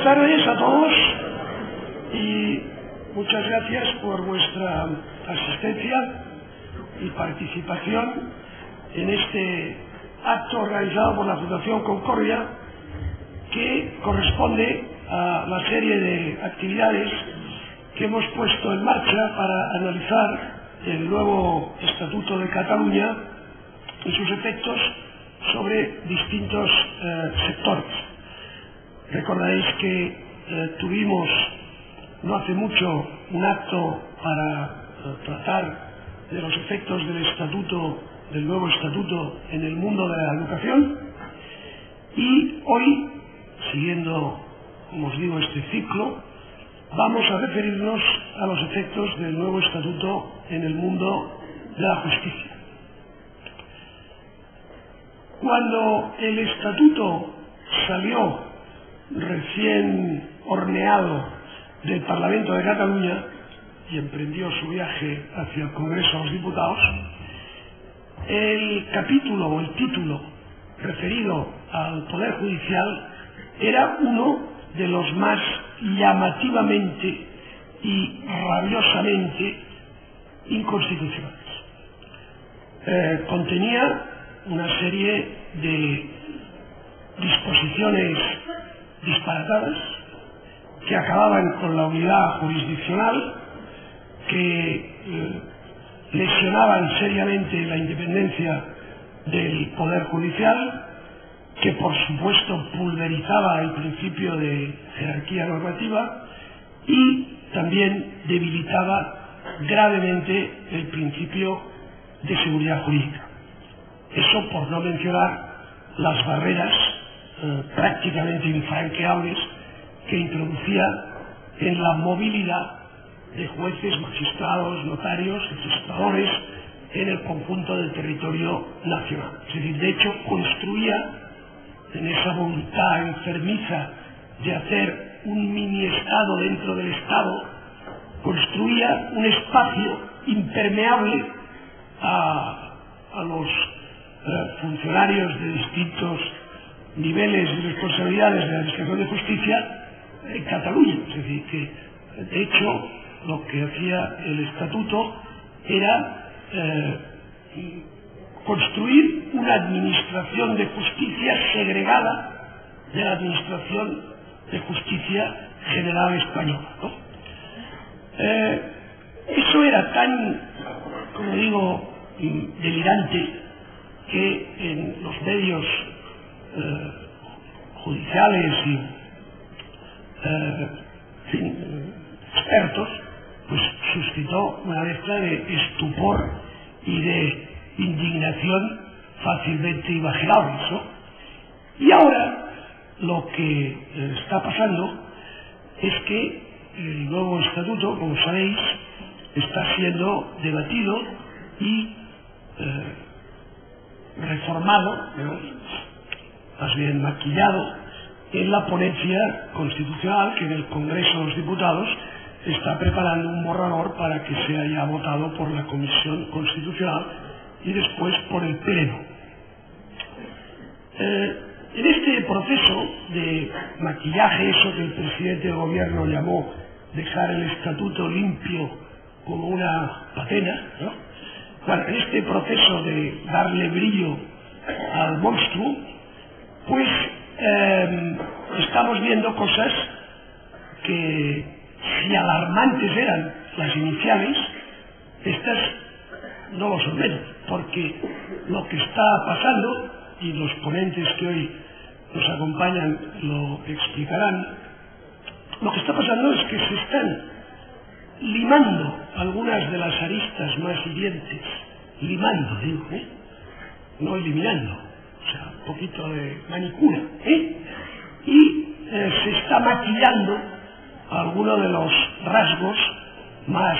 tardes a todos y muchas gracias por vuestra asistencia y participación en este acto organizado por la Fundación Concordia, que corresponde a la serie de actividades que hemos puesto en marcha para analizar el nuevo Estatuto de Cataluña y sus efectos sobre distintos sectores. Recordaréis que tuvimos no hace mucho un acto para tratar de los efectos del nuevo estatuto en el mundo de la educación, y hoy, siguiendo, como os digo, este ciclo, vamos a referirnos a los efectos del nuevo estatuto en el mundo de la justicia. Cuando el estatuto salió recién horneado del Parlamento de Cataluña y emprendió su viaje hacia el Congreso de los Diputados, el capítulo o el título referido al Poder Judicial era uno de los más llamativamente y rabiosamente inconstitucionales. Contenía una serie de disposiciones disparatadas que acababan con la unidad jurisdiccional, que lesionaban seriamente la independencia del Poder Judicial, que por supuesto pulverizaba el principio de jerarquía normativa y también debilitaba gravemente el principio de seguridad jurídica. Eso por no mencionar las barreras prácticamente infranqueables que introducía en la movilidad de jueces, magistrados, notarios, registradores en el conjunto del territorio nacional. Es decir, de hecho, construía, en esa voluntad enfermiza de hacer un mini Estado dentro del Estado, construía un espacio impermeable a los funcionarios de distintos niveles de responsabilidades de la Administración de Justicia en Cataluña. Es decir, que de hecho lo que hacía el Estatuto era construir una administración de justicia segregada de la administración de justicia general española, ¿no? Eso era tan, como digo, delirante, que en los medios judiciales y expertos, pues suscitó una mezcla de estupor y de indignación fácilmente imaginables, ¿no? Y ahora lo que está pasando es que el nuevo estatuto, como sabéis, está siendo debatido y reformado, más bien maquillado, en la ponencia constitucional que en el Congreso de los Diputados está preparando un borrador para que sea ya votado por la Comisión Constitucional y después por el Pleno. En este proceso de maquillaje, eso que el presidente del gobierno llamó dejar el estatuto limpio como una patena, ¿no? Bueno, en este proceso de darle brillo al monstruo, pues estamos viendo cosas que, si alarmantes eran las iniciales, estas no lo son menos, porque lo que está pasando, y los ponentes que hoy nos acompañan lo explicarán, lo que está pasando es que se están limando algunas de las aristas más hirientes, limando, digo, no eliminando, o sea, un poquito de manicura, y se está maquillando algunos de los rasgos más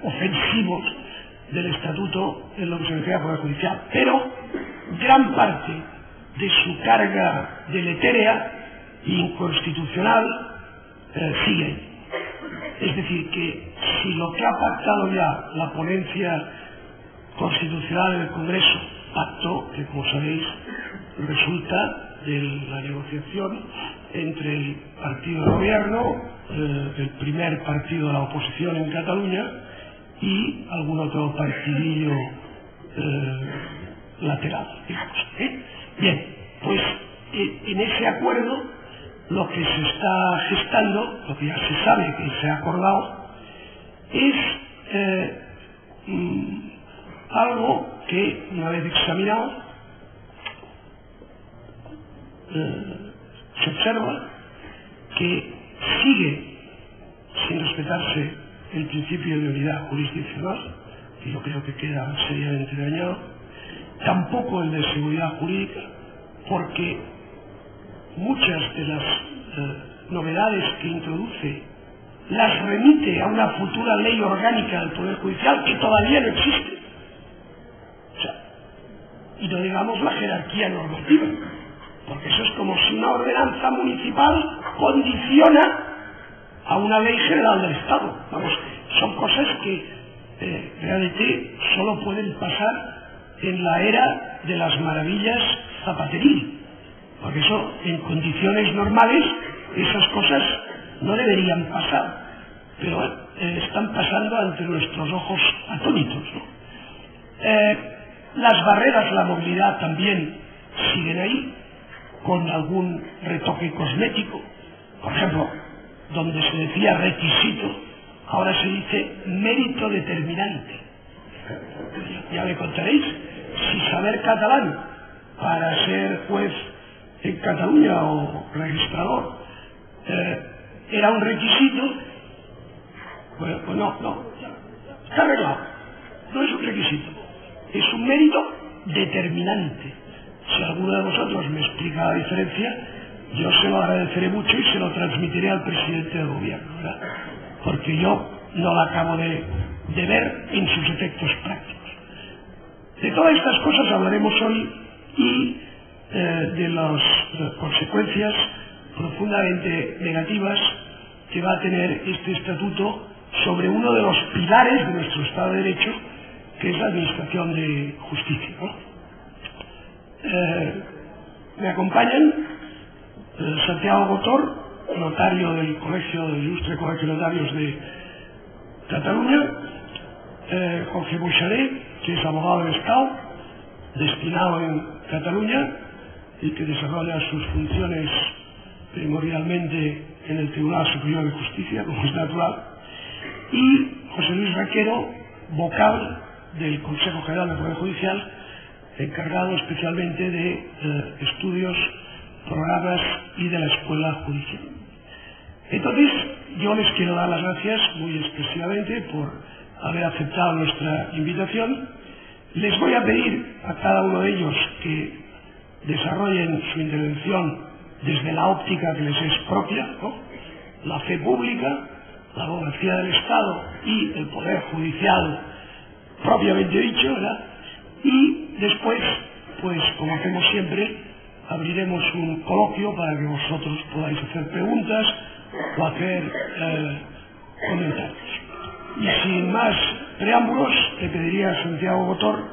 ofensivos del estatuto en lo que se refiere al Poder Judicial, pero gran parte de su carga deletérea e inconstitucional sigue. Es decir, que si lo que ha pactado ya la ponencia constitucional en el Congreso, pacto que, como sabéis, resulta de la negociación entre el partido de gobierno, el primer partido de la oposición en Cataluña y algún otro partidillo lateral, digamos. Bien, pues en ese acuerdo lo que se está gestando, lo que ya se sabe que se ha acordado, es algo que, una vez examinado, se observa que sigue sin respetarse el principio de unidad jurisdiccional, que yo creo que queda seriamente dañado, tampoco el de seguridad jurídica, porque muchas de las novedades que introduce las remite a una futura ley orgánica del Poder Judicial que todavía no existe. O sea, y no digamos la jerarquía normativa, porque eso es como si una ordenanza municipal condiciona a una ley general del Estado. Vamos, son cosas que realmente solo pueden pasar en la era de las maravillas zapateril, porque eso, en condiciones normales, esas cosas no deberían pasar, pero están pasando ante nuestros ojos atónitos, ¿no? Las barreras a la movilidad también siguen ahí, con algún retoque cosmético. Por ejemplo, donde se decía requisito, ahora se dice mérito determinante. Ya me contaréis si saber catalán para ser juez en Cataluña o registrador era un requisito. Bueno, pues no, está arreglado, no es un requisito, es un mérito determinante. Si alguno de vosotros me explica la diferencia, yo se lo agradeceré mucho y se lo transmitiré al presidente del gobierno, ¿verdad? Porque yo no la acabo de ver en sus efectos prácticos. De todas estas cosas hablaremos hoy y de las consecuencias profundamente negativas que va a tener este estatuto sobre uno de los pilares de nuestro Estado de Derecho, que es la Administración de Justicia, ¿no? Me acompañan Santiago Gotor, notario del Colegio de Ilustre Colegio de Notarios de Cataluña, Jorge Buixaré, que es abogado del Estado, destinado en Cataluña y que desarrolla sus funciones primordialmente en el Tribunal Superior de Justicia, como es natural, y José Luis Raquero, vocal del Consejo General del Poder Judicial, encargado especialmente de estudios, programas y de la Escuela Judicial. Entonces, yo les quiero dar las gracias muy expresivamente por haber aceptado nuestra invitación. Les voy a pedir a cada uno de ellos que desarrollen su intervención desde la óptica que les es propia, ¿no? La fe pública, la abogacía del Estado y el Poder Judicial propiamente dicho, ¿verdad? Y después, pues como hacemos siempre, abriremos un coloquio para que vosotros podáis hacer preguntas o hacer comentarios. Y sin más preámbulos, le pediría a Santiago Gotor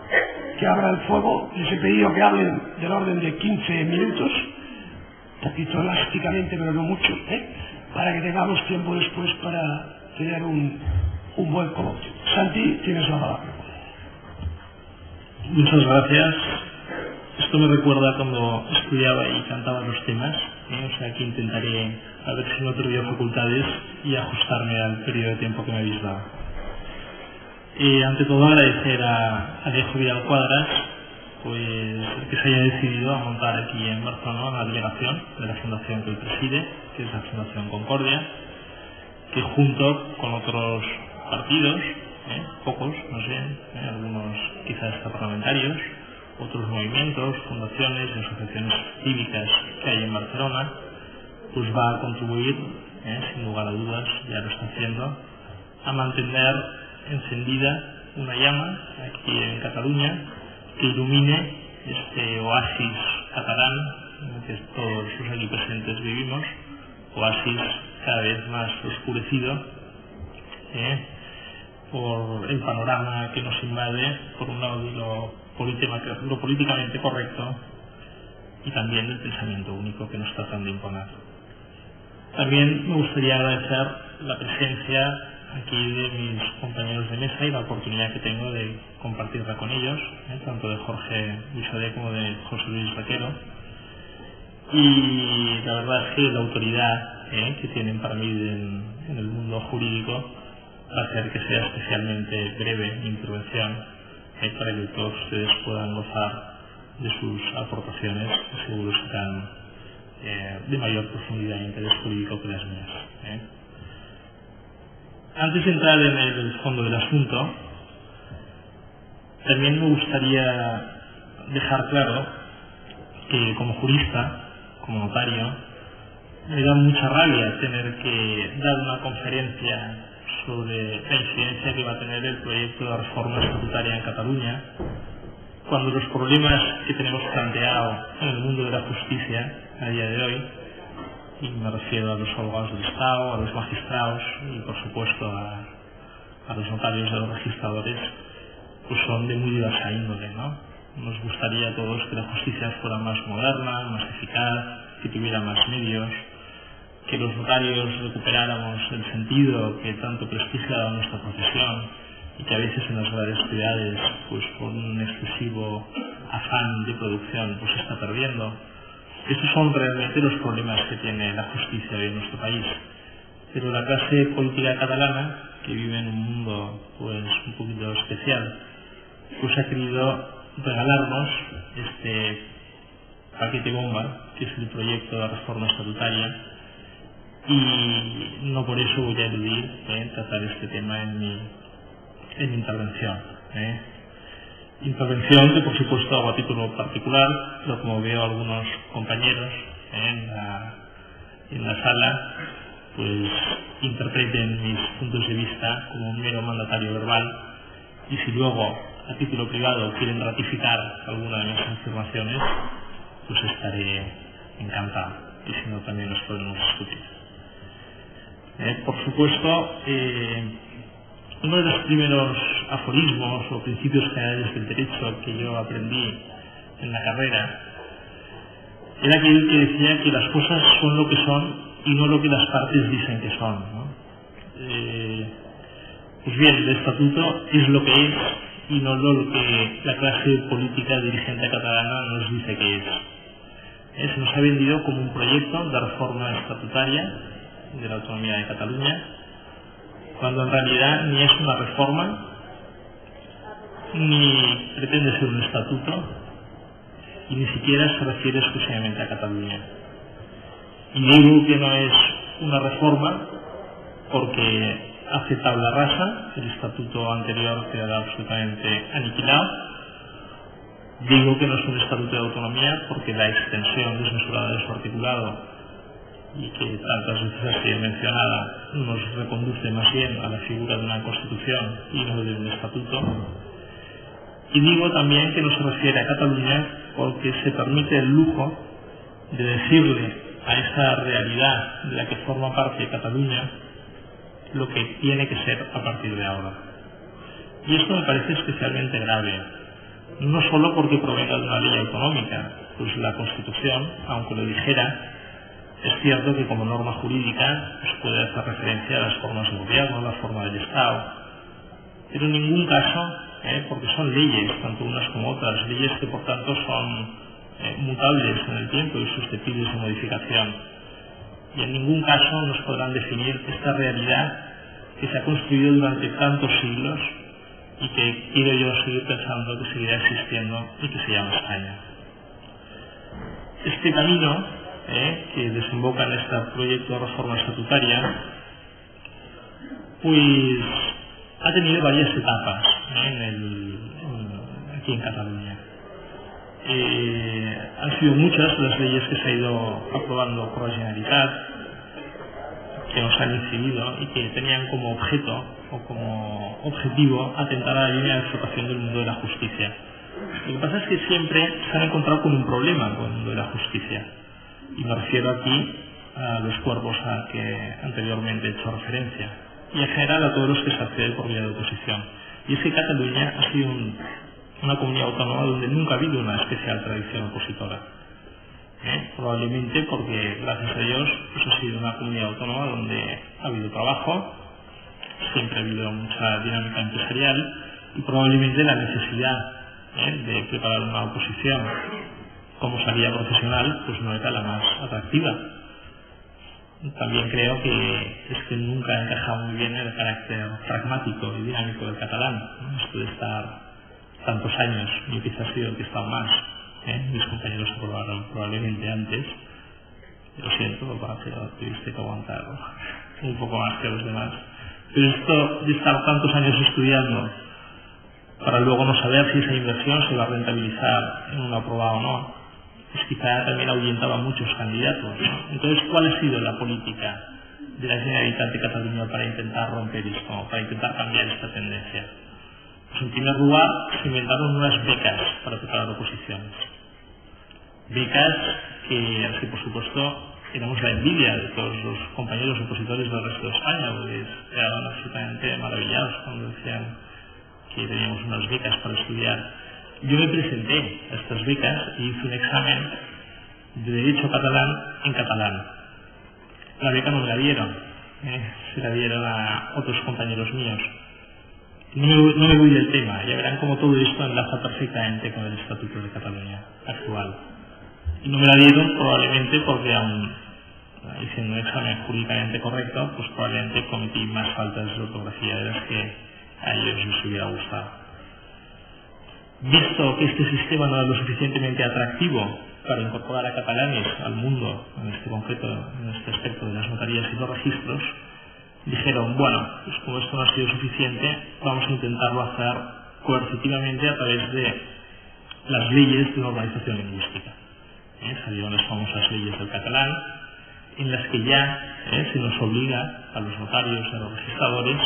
que abra el fuego. Les he pedido que hablen del orden de 15 minutos, un poquito elásticamente, pero no mucho, para que tengamos tiempo después para tener un buen coloquio. Santi, tienes la palabra. Muchas gracias. Esto me recuerda cuando estudiaba y cantaba los temas, o sea que intentaré, a ver si no tuve facultades, y ajustarme al periodo de tiempo que me habéis dado. Ante todo, agradecer a Alejo Vidal Cuadras pues el que se haya decidido a montar aquí en Barcelona una delegación de la fundación que él preside, que es la Fundación Concordia, que junto con otros partidos, pocos, no sé, algunos quizás hasta parlamentarios, otros movimientos, fundaciones y asociaciones cívicas que hay en Barcelona, pues va a contribuir, sin lugar a dudas, ya lo está haciendo, a mantener encendida una llama aquí en Cataluña que ilumine este oasis catalán en el que todos los aquí presentes vivimos, oasis cada vez más oscurecido por el panorama que nos invade, por un lado de lo políticamente correcto y también del pensamiento único que nos tratan de imponer. También me gustaría agradecer la presencia aquí de mis compañeros de mesa y la oportunidad que tengo de compartirla con ellos, tanto de Jorge Buixadé como de José Luis Vaquero. Y la verdad es que la autoridad que tienen para mí en el mundo jurídico va a hacer que sea especialmente breve mi intervención, para que todos ustedes puedan gozar de sus aportaciones, que seguro serán de mayor profundidad e interés jurídico que las mías. Antes de entrar en el fondo del asunto, también me gustaría dejar claro que como jurista, como notario, me da mucha rabia tener que dar una conferencia sobre la incidencia que va a tener el proyecto de reforma estatutaria en Cataluña, cuando los problemas que tenemos planteado en el mundo de la justicia a día de hoy, y me refiero a los abogados del Estado, a los magistrados y por supuesto a los notarios de los registradores, pues son de muy diversa índole, ¿no? Nos gustaría a todos que la justicia fuera más moderna, más eficaz, que tuviera más medios, que los notarios recuperáramos el sentido que tanto prestigia nuestra profesión y que a veces en las grandes ciudades, pues por un excesivo afán de producción, pues se está perdiendo. Estos son realmente los problemas que tiene la justicia hoy en nuestro país. Pero la clase política catalana, que vive en un mundo pues un poquito especial, pues ha querido regalarnos este paquete bomba, que es el proyecto de reforma estatutaria, y no por eso voy a eludir tratar este tema en mi intervención. Intervención que por supuesto hago a título particular, pero como veo a algunos compañeros en la sala, pues interpreten mis puntos de vista como un mero mandatario verbal, y si luego a título privado quieren ratificar alguna de mis afirmaciones, pues estaré encantado, y si no también los podemos discutir. Por supuesto, uno de los primeros aforismos o principios generales del derecho que yo aprendí en la carrera era aquel que decía que las cosas son lo que son y no lo que las partes dicen que son, ¿no? Pues bien, el estatuto es lo que es y no lo que la clase política dirigente catalana nos dice que es. Se nos ha vendido como un proyecto de reforma estatutaria de la autonomía de Cataluña, cuando en realidad ni es una reforma ni pretende ser un estatuto y ni siquiera se refiere exclusivamente a Cataluña. Y digo que no es una reforma porque hace tabla rasa, el estatuto anterior queda absolutamente aniquilado. Digo que no es un estatuto de autonomía porque la extensión desmesurada de su articulado, y que tantas veces ha sido mencionada, nos reconduce más bien a la figura de una constitución y no de un estatuto. Y digo también que no se refiere a Cataluña porque se permite el lujo de decirle a esa realidad de la que forma parte Cataluña lo que tiene que ser a partir de ahora. Y esto me parece especialmente grave, no solo porque provenga de una ley autonómica, pues la Constitución, aunque lo dijera, es cierto que como norma jurídica pues puede hacer referencia a las formas de gobierno, la forma del Estado, pero en ningún caso, porque son leyes, tanto unas como otras, leyes que por tanto son mutables en el tiempo y susceptibles de modificación, y en ningún caso nos podrán definir esta realidad que se ha construido durante tantos siglos y que quiero yo seguir pensando que seguirá existiendo y que se llama España. Este camino que desemboca en este proyecto de reforma estatutaria, pues ha tenido varias etapas aquí en Cataluña. Han sido muchas las leyes que se ha ido aprobando por la Generalitat, que nos han incidido y que tenían como objeto o como objetivo atentar a la línea de explotación del mundo de la justicia. Lo que pasa es que siempre se han encontrado con un problema con el mundo de la justicia. Y me refiero aquí a los cuerpos a que anteriormente he hecho referencia, y en general a todos los que se acceden por vía de oposición. Y es que Cataluña ha sido una comunidad autónoma donde nunca ha habido una especial tradición opositora. Probablemente porque, gracias a Dios, pues ha sido una comunidad autónoma donde ha habido trabajo, siempre ha habido mucha dinámica empresarial y probablemente la necesidad de preparar una oposición como salida profesional pues no era la más atractiva. También creo que nunca ha encajado muy bien el carácter pragmático y dinámico del catalán, ¿no? Esto de estar tantos años, yo quizás ha sido el que he estado más, mis compañeros se aprobaron probablemente antes, lo siento, pero tuviste que aguantar un poco más que los demás. Pero esto de estar tantos años estudiando para luego no saber si esa inversión se va a rentabilizar en una prueba o no, pues quizá también ahuyentaba a muchos candidatos, ¿no? Entonces, ¿cuál ha sido la política de la Generalitat de Cataluña para intentar romper esto, para intentar cambiar esta tendencia? Pues en primer lugar, se inventaron unas becas para preparar oposiciones. Becas que por supuesto, éramos la envidia de todos los compañeros opositores del resto de España, porque quedaban absolutamente maravillados cuando decían que teníamos unas becas para estudiar. Yo me presenté a estas becas y hice un examen de Derecho Catalán en catalán. La beca no me la dieron, se la dieron a otros compañeros míos. No me voy del tema, ya verán cómo todo esto enlaza perfectamente con el Estatuto de Cataluña actual. Y no me la dieron probablemente porque aún haciendo un examen jurídicamente correcto, pues probablemente cometí más faltas de ortografía de las que a ellos les hubiera gustado. Visto que este sistema no era lo suficientemente atractivo para incorporar a catalanes al mundo, en este aspecto de las notarías y los registros, dijeron, bueno, pues como esto no ha sido suficiente, vamos a intentarlo hacer coercitivamente a través de las leyes de normalización lingüística. Salieron las famosas leyes del catalán, en las que ya se nos obliga a los notarios y a los registradores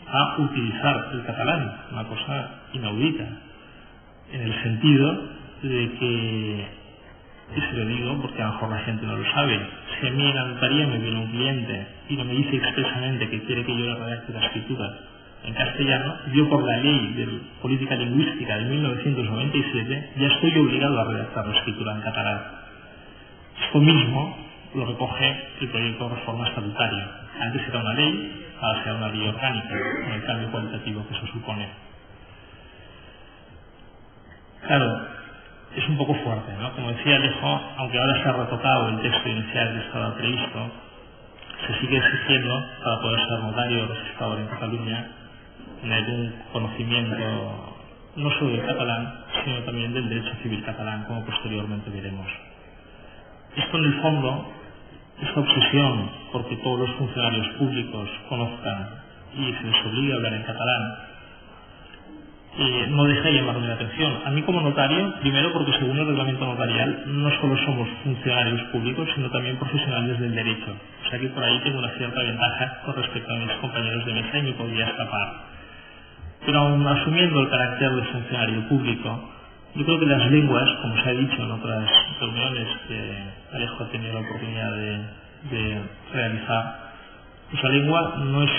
a utilizar el catalán, una cosa inaudita, en el sentido de que, y se lo digo porque a lo mejor la gente no lo sabe, si a mí en la notaría me viene un cliente y no me dice expresamente que quiere que yo le redacte la escritura en castellano, yo por la ley de política lingüística de 1997 ya estoy obligado a redactar la escritura en catalán. Esto mismo lo recoge el proyecto de reforma estatutaria. Antes era una ley, ahora será una ley orgánica, con el cambio cualitativo que eso supone. Claro, es un poco fuerte, ¿no? Como decía Alejo, aunque ahora se ha retocado el texto inicial que estaba previsto, se sigue exigiendo para poder ser notario o registrador en Cataluña tener un conocimiento no solo del catalán, sino también del derecho civil catalán, como posteriormente veremos. Esto en el fondo, esta obsesión porque todos los funcionarios públicos conozcan y se les obliga a hablar en catalán, no deja de llamarme la atención. A mí como notario, primero porque según el reglamento notarial no solo somos funcionarios públicos, sino también profesionales del derecho. O sea que por ahí tengo una cierta ventaja con respecto a mis compañeros de mesa y me podría escapar. Pero aún asumiendo el carácter de funcionario público, yo creo que las lenguas, como se ha dicho en otras reuniones que Alejo ha tenido la oportunidad de realizar, pues la lengua no es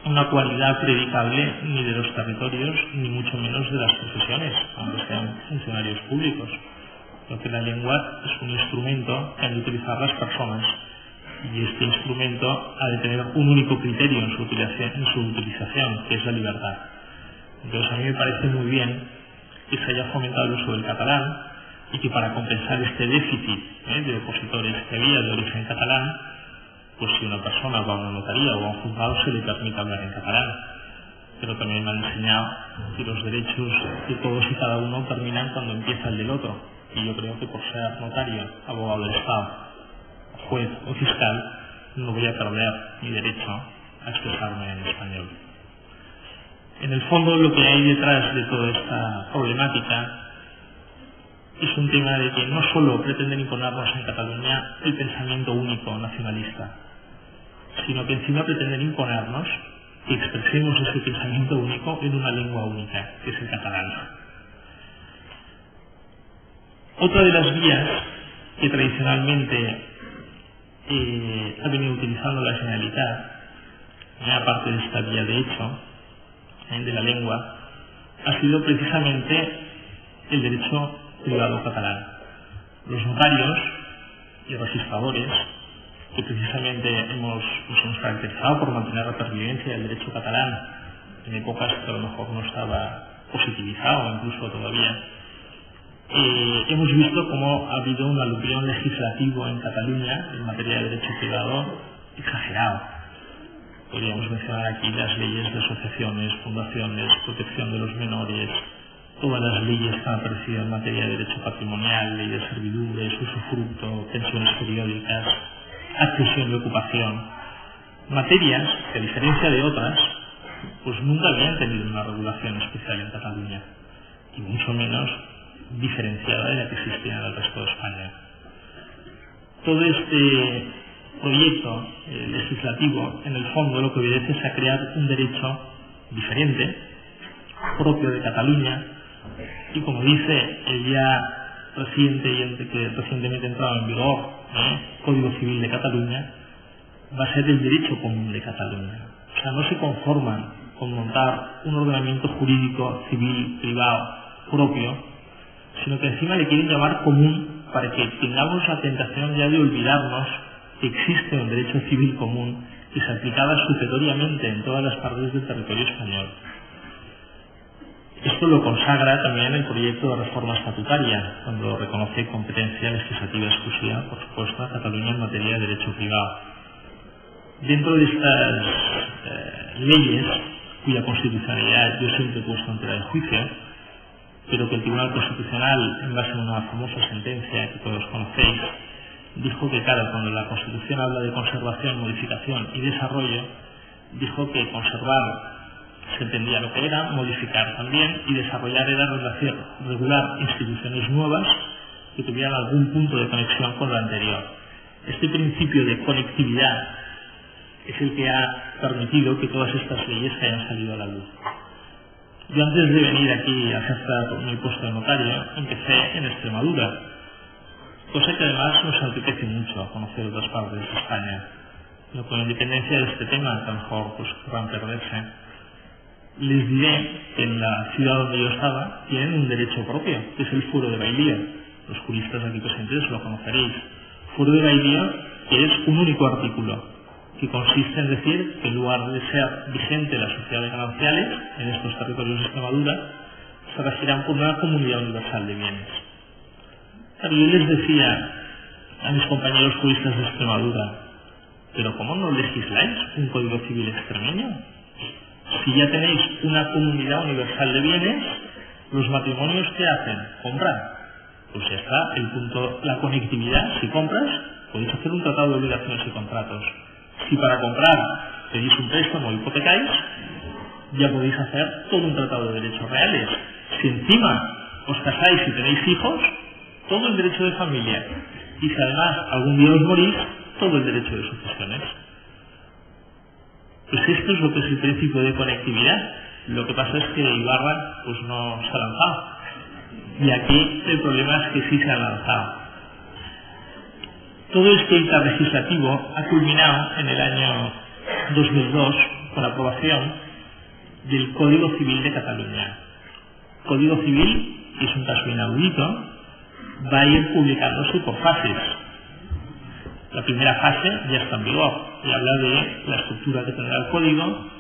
una cualidad predicable ni de los territorios, ni mucho menos de las profesiones, aunque sean funcionarios públicos. Creo que la lengua es un instrumento que han de utilizar las personas, y este instrumento ha de tener un único criterio en su utilización, que es la libertad. Entonces a mí me parece muy bien que se haya fomentado el uso del catalán y que para compensar este déficit de opositores que había de origen catalán, pues si una persona va a una notaría o a un juzgado se le permite hablar en catalán. Pero también me han enseñado que los derechos de todos y cada uno terminan cuando empieza el del otro. Y yo creo que por ser notario, abogado del Estado, juez o fiscal, no voy a perder mi derecho a expresarme en español. En el fondo, lo que hay detrás de toda esta problemática es un tema de que no solo pretenden imponernos en Cataluña el pensamiento único nacionalista, sino que encima pretenden imponernos que expresemos ese pensamiento único en una lengua única, que es el catalán. Otra de las vías que tradicionalmente ha venido utilizando la Generalitat, aparte de esta vía de hecho de la lengua, ha sido precisamente el derecho privado catalán. Los notarios y registradores, que precisamente nos hemos caracterizado por mantener la pervivencia del derecho catalán en épocas que a lo mejor no estaba positivizado, incluso todavía, hemos visto cómo ha habido un aluvión legislativo en Cataluña en materia de derecho privado exagerado. Podríamos mencionar aquí las leyes de asociaciones, fundaciones, protección de los menores, todas las leyes que han aparecido en materia de derecho patrimonial, ley de servidumbres, usufructo, pensiones periódicas, accesión de ocupación, materias que, a diferencia de otras, pues nunca habían tenido una regulación especial en Cataluña, y mucho menos diferenciada de la que existía en el resto de España. Todo este proyecto legislativo, en el fondo, lo que obedece es a crear un derecho diferente, propio de Cataluña, y como dice el ya recientemente entrado en vigor Código Civil de Cataluña, va a ser el derecho común de Cataluña. O sea, no se conforman con montar un ordenamiento jurídico, civil, privado, propio, sino que encima le quieren llamar común para que tengamos la tentación ya de olvidarnos que existe un derecho civil común que se aplicaba supletoriamente en todas las partes del territorio español. Esto lo consagra también el proyecto de reforma estatutaria, cuando reconoce competencia legislativa exclusiva, por supuesto, a Cataluña en materia de derecho privado. Dentro de estas leyes, cuya constitucionalidad yo siempre he puesto en tela de juicio, pero que el Tribunal Constitucional, en base a una famosa sentencia que todos conocéis, dijo que, claro, cuando la Constitución habla de conservación, modificación y desarrollo, dijo que conservar se entendía lo que era, modificar también, y desarrollar era regular instituciones nuevas que tuvieran algún punto de conexión con lo anterior. Este principio de conectividad es el que ha permitido que todas estas leyes hayan salido a la luz. Yo, antes de venir aquí a ejercer mi puesto de notario, empecé en Extremadura, cosa que además nos enriquece mucho a conocer otras partes de España. Pero con independencia de este tema, que a lo mejor pues querrán perderse, les diré que en la ciudad donde yo estaba tienen un derecho propio, que es el fuero de bailía. Los juristas aquí presentes lo conoceréis. Fuero de bailía, que es un único artículo, que consiste en decir que en lugar de ser vigente las sociedades gananciales en estos territorios de Extremadura, se regirán por una comunidad universal de bienes. Claro, yo les decía a mis compañeros juristas de Extremadura, pero ¿cómo no legisláis un código civil extremeño? Si ya tenéis una comunidad universal de bienes, los matrimonios ¿qué hacen? Compran. Pues ya está, el punto, la conectividad. Si compras, podéis hacer un tratado de obligaciones y contratos. Si para comprar pedís un préstamo o hipotecáis, ya podéis hacer todo un tratado de derechos reales. Si encima os casáis y tenéis hijos, todo el derecho de familia. Y si además algún día os morís, todo el derecho de sucesiones. Pues esto es lo que es el principio de conectividad. Lo que pasa es que Ibarra pues no se ha lanzado. Y aquí el problema es que sí se ha lanzado. Todo este ítem legislativo ha culminado en el año 2002 con la aprobación del Código Civil de Cataluña. Código Civil, que es un caso inaudito, va a ir publicándose por fases. La primera fase ya está en vigor y habla de la estructura que tendrá el código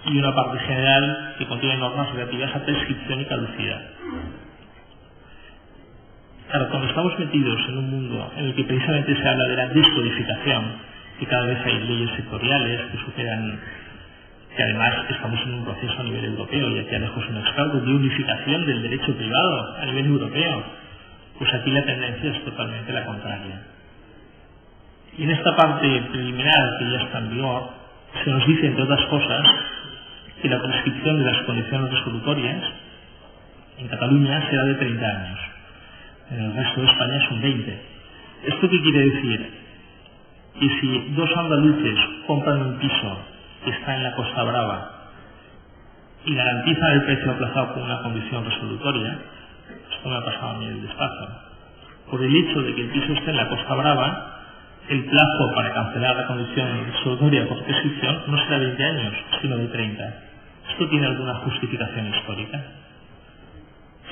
y una parte general que contiene normas relativas a prescripción y caducidad. Claro, cuando estamos metidos en un mundo en el que precisamente se habla de la descodificación, que cada vez hay leyes sectoriales que superan, que además estamos en un proceso a nivel europeo, y aquí Alejo es un experto, de unificación del derecho privado a nivel europeo, pues aquí la tendencia es totalmente la contraria. Y en esta parte preliminar que ya está en vigor, se nos dice, entre otras cosas, que la prescripción de las condiciones resolutorias en Cataluña será de 30 años. En el resto de España son 20. ¿Esto qué quiere decir? Que si dos andaluces compran un piso que está en la Costa Brava y garantizan el precio aplazado con una condición resolutoria, esto me ha pasado a mí en el despacho, por el hecho de que el piso esté en la Costa Brava, el plazo para cancelar la condición resolutoria por prescripción no será 20 años, sino de 30. ¿Esto tiene alguna justificación histórica?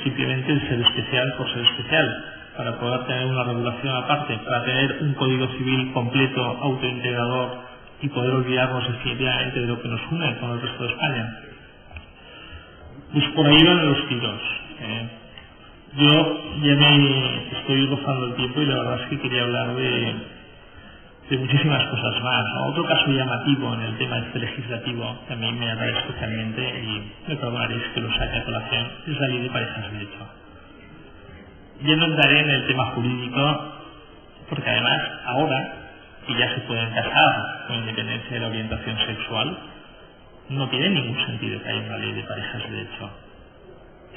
Simplemente el ser especial por ser especial. para poder tener una regulación aparte, para tener un código civil completo, autointegrador y poder olvidarnos definitivamente de lo que nos une con el resto de España. Pues por ahí van los tiros. Yo ya me estoy rozando el tiempo y la verdad es que quería hablar de muchísimas cosas más, ¿no? Otro caso llamativo en el tema este legislativo que a mí me atrae especialmente, y me perdonaréis que lo saque a colación, es la ley de parejas de hecho. Yo no entraré en el tema jurídico porque además ahora que ya se pueden casar con independencia de la orientación sexual, no tiene ningún sentido que haya una ley de parejas de hecho.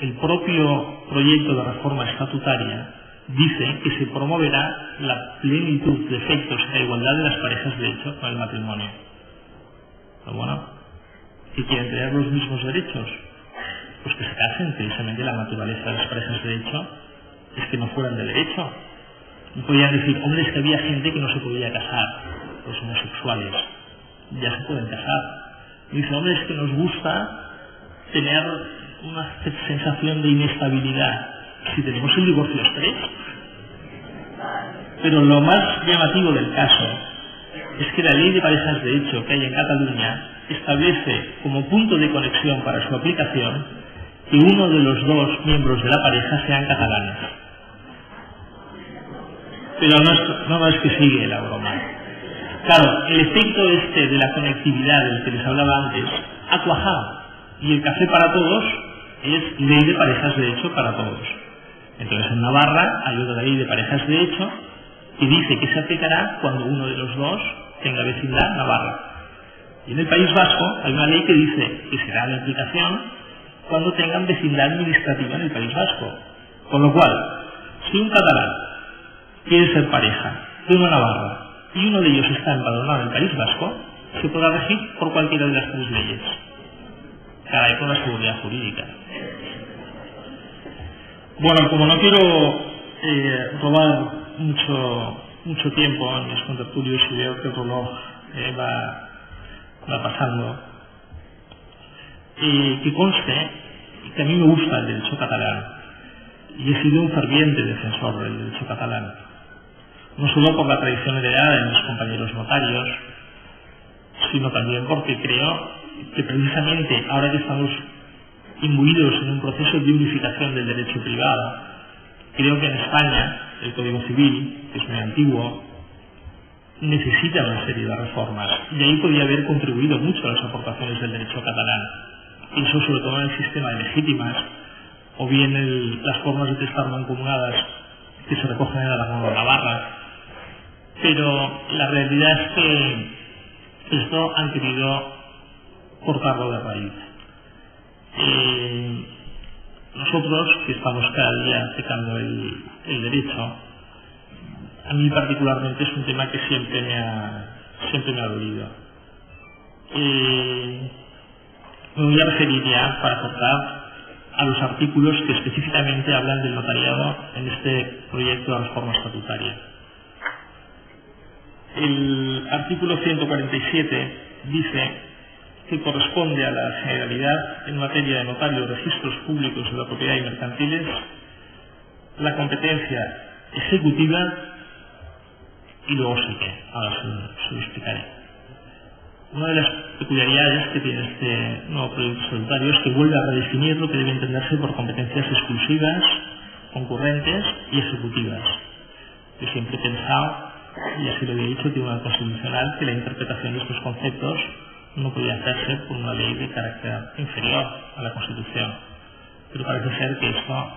El propio proyecto de reforma estatutaria dice que se promoverá la plenitud de efectos y la igualdad de las parejas de hecho con el matrimonio. Pero bueno, ¿que quieren tener los mismos derechos? Pues que se casen. Precisamente la naturaleza de las parejas de hecho es que no fueran de derecho. Y podían decir, hombre, es que había gente que no se podía casar, los homosexuales, ya se pueden casar. Y dice, hombre, es que nos gusta tener una sensación de inestabilidad si tenemos el divorcio exprés. Pero lo más llamativo del caso es que la ley de parejas de hecho que hay en Cataluña establece como punto de conexión para su aplicación que uno de los dos miembros de la pareja sean catalanes. Pero no es que sigue la broma. Claro, el efecto este de la conectividad del que les hablaba antes ha cuajado, y el café para todos es ley de parejas de hecho para todos. Entonces en Navarra hay otra ley de parejas de hecho que dice que se aplicará cuando uno de los dos tenga vecindad navarra. Y en el País Vasco hay una ley que dice que será de aplicación cuando tengan vecindad administrativa en el País Vasco. Con lo cual, si un catalán quiere ser pareja de una navarra y uno de ellos está empadronado en el País Vasco, se podrá regir por cualquiera de las tres leyes. Caray, con la seguridad jurídica. Bueno, como no quiero robar mucho tiempo en mis contertulios y veo que el reloj va pasando, que conste que a mí me gusta el derecho catalán y he sido un ferviente defensor del derecho catalán, no solo por la tradición heredada de mis compañeros notarios, sino también porque creo que precisamente ahora que estamos imbuidos en un proceso de unificación del derecho privado, creo que en España el Código Civil, que es muy antiguo, necesita una serie de reformas, y ahí podría haber contribuido mucho a las aportaciones del derecho catalán. Pienso sobre todo en el sistema de legítimas, o bien las formas de testar mancomunadas que se recogen en Aragón o Navarra, pero la realidad es que esto han querido cortarlo de raíz. Nosotros, que estamos cada día aplicando el derecho, a mí particularmente es un tema que siempre me ha dolido. Me voy a referir ya, para cortar, a los artículos que específicamente hablan del notariado en este proyecto de reforma estatutaria. El artículo 147 dice que corresponde a la Generalidad en materia de notario, registros públicos de la propiedad y mercantiles la competencia ejecutiva y luego sí que, ahora se lo explicaré. Una de las peculiaridades que tiene este nuevo proyecto estatutario es que vuelve a redefinir lo que debe entenderse por competencias exclusivas, concurrentes y ejecutivas. Yo siempre he pensado, y así lo había dicho, Tribunal Constitucional, que la interpretación de estos conceptos no podía hacerse por una ley de carácter inferior a la Constitución. Pero parece ser que esto,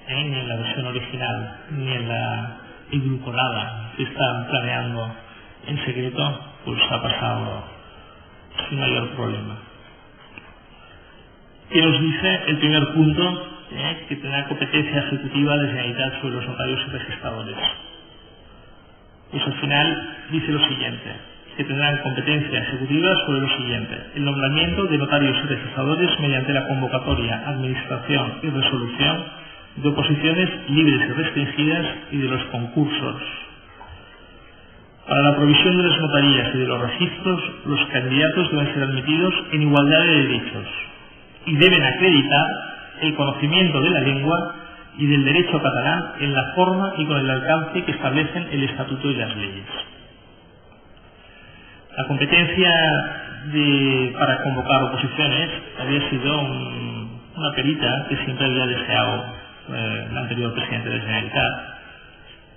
ni en la versión original, ni en la edulcorada que están planeando en secreto, pues ha pasado sin mayor problema. ¿Qué nos dice el primer punto? Que tendrá competencia ejecutiva de Generalitat sobre los notarios y registradores. Pues al final dice lo siguiente, que tendrán competencia ejecutiva sobre lo siguiente: el nombramiento de notarios y registradores mediante la convocatoria, administración y resolución de oposiciones libres y restringidas y de los concursos. Para la provisión de las notarías y de los registros, los candidatos deben ser admitidos en igualdad de derechos y deben acreditar el conocimiento de la lengua y del derecho catalán en la forma y con el alcance que establecen el Estatuto y las leyes. La competencia para convocar oposiciones había sido una perita que siempre había deseado el anterior presidente de la Generalitat,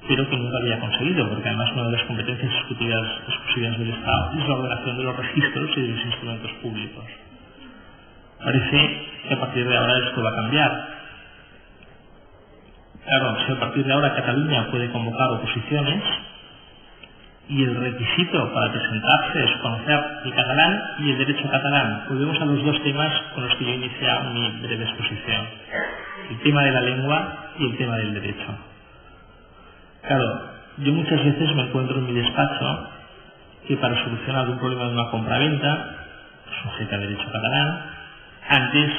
pero que nunca había conseguido, porque además una de las competencias exclusivas del Estado es la ordenación de los registros y de los instrumentos públicos. Parece que a partir de ahora esto va a cambiar. Claro, si a partir de ahora Cataluña puede convocar oposiciones y el requisito para presentarse es conocer el catalán y el derecho catalán, volvemos a los dos temas con los que yo he iniciado mi breve exposición: el tema de la lengua y el tema del derecho. Claro, yo muchas veces me encuentro en mi despacho que para solucionar un problema de una compraventa sujeta a derecho catalán, antes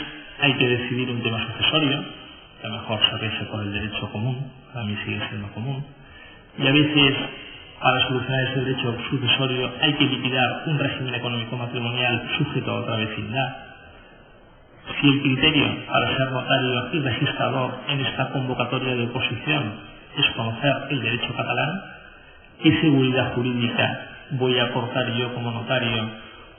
hay que decidir un tema sucesorio, que a lo mejor se rige por el derecho común, para mí sigue siendo común, y a veces para solucionar ese derecho sucesorio hay que liquidar un régimen económico matrimonial sujeto a otra vecindad. Si el criterio para ser notario y registrador en esta convocatoria de oposición es conocer el derecho catalán, ¿qué seguridad jurídica voy a aportar yo como notario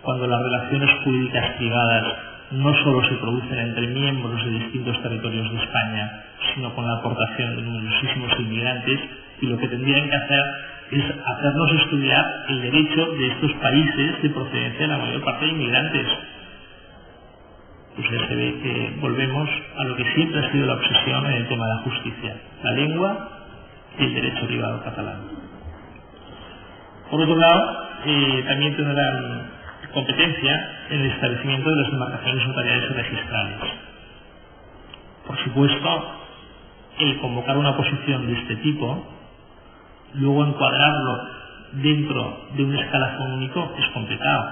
cuando las relaciones jurídicas privadas no solo se producen entre miembros de distintos territorios de España, sino con la aportación de numerosísimos inmigrantes, y lo que tendrían que hacer es hacernos estudiar el derecho de estos países de procedencia de la mayor parte de inmigrantes? Pues ya se ve que volvemos a lo que siempre ha sido la obsesión en el tema de la justicia: la lengua y el derecho privado catalán. Por otro lado, también tendrán competencia en el establecimiento de las demarcaciones notariales y registrales. Por supuesto, el convocar una oposición de este tipo, luego encuadrarlo dentro de un escalafón único, es complicado.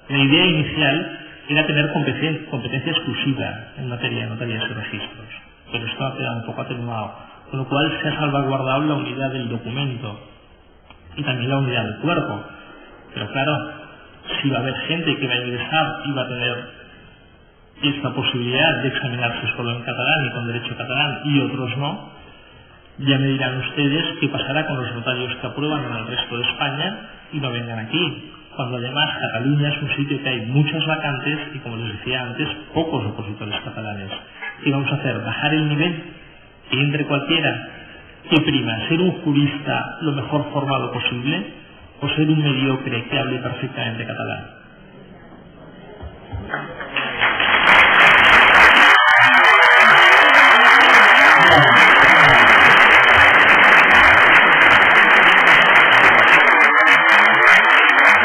La idea inicial era tener competencia exclusiva en materia de notarías y registros, pero esto ha quedado un poco atenuado, con lo cual se ha salvaguardado la unidad del documento y también la unidad del cuerpo. Pero claro, si va a haber gente que va a ingresar y va a tener esta posibilidad de examinarse solo en catalán y con derecho catalán y otros no, ya me dirán ustedes qué pasará con los notarios que aprueban en el resto de España y no vengan aquí, cuando además Cataluña es un sitio que hay muchas vacantes y, como les decía antes, pocos opositores catalanes. ¿Qué vamos a hacer? ¿Bajar el nivel? ¿Que entre cualquiera? ¿Qué prima? ¿Ser un jurista lo mejor formado posible o ser un mediocre que hable perfectamente catalán?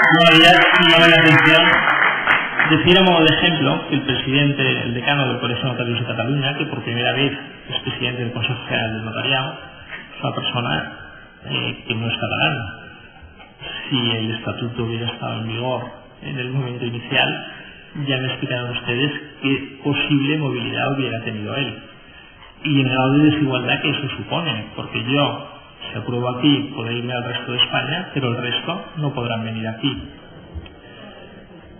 En realidad, me llama la atención decir a modo de ejemplo que el presidente, el decano del Colegio de Notarios de Cataluña, que por primera vez es presidente del Consejo General del Notariado, es una persona que no es catalana. Si el estatuto hubiera estado en vigor en el momento inicial, ya me explicaron ustedes qué posible movilidad hubiera tenido él y el grado de desigualdad que eso supone, porque yo, si apruebo aquí, podré irme al resto de España, pero el resto no podrán venir aquí.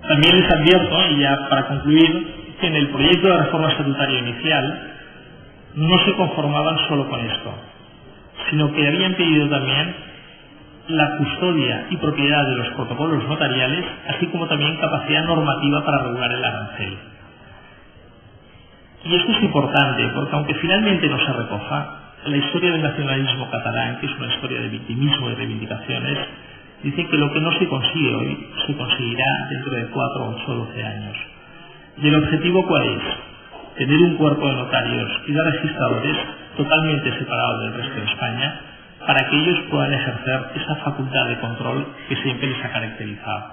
También les advierto, y ya para concluir, que en el proyecto de reforma estatutaria inicial no se conformaban solo con esto, sino que habían pedido también la custodia y propiedad de los protocolos notariales, así como también capacidad normativa para regular el arancel. Y esto es importante, porque aunque finalmente no se recoja, la historia del nacionalismo catalán, que es una historia de victimismo y reivindicaciones, dice que lo que no se consigue hoy se conseguirá dentro de 4, 8 o 12 años. ¿Y el objetivo cuál es? Tener un cuerpo de notarios y de registradores totalmente separado del resto de España, para que ellos puedan ejercer esa facultad de control que siempre les ha caracterizado.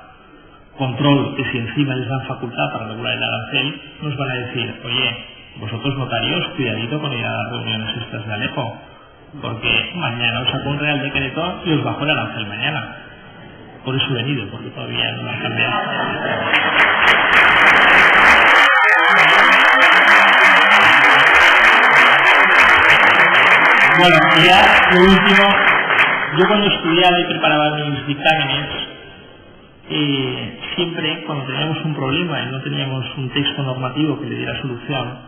Control que, si encima les dan facultad para regular el arancel, nos van a decir: oye, vosotros notarios, cuidadito con ir a las reuniones estas de Alepo, porque mañana os saco un real decreto y os bajo el arancel mañana. Por eso he venido, porque todavía no lo han cambiado. Bueno, ya lo último, yo cuando estudiaba y preparaba mis dictámenes, siempre cuando teníamos un problema y no teníamos un texto normativo que le diera solución,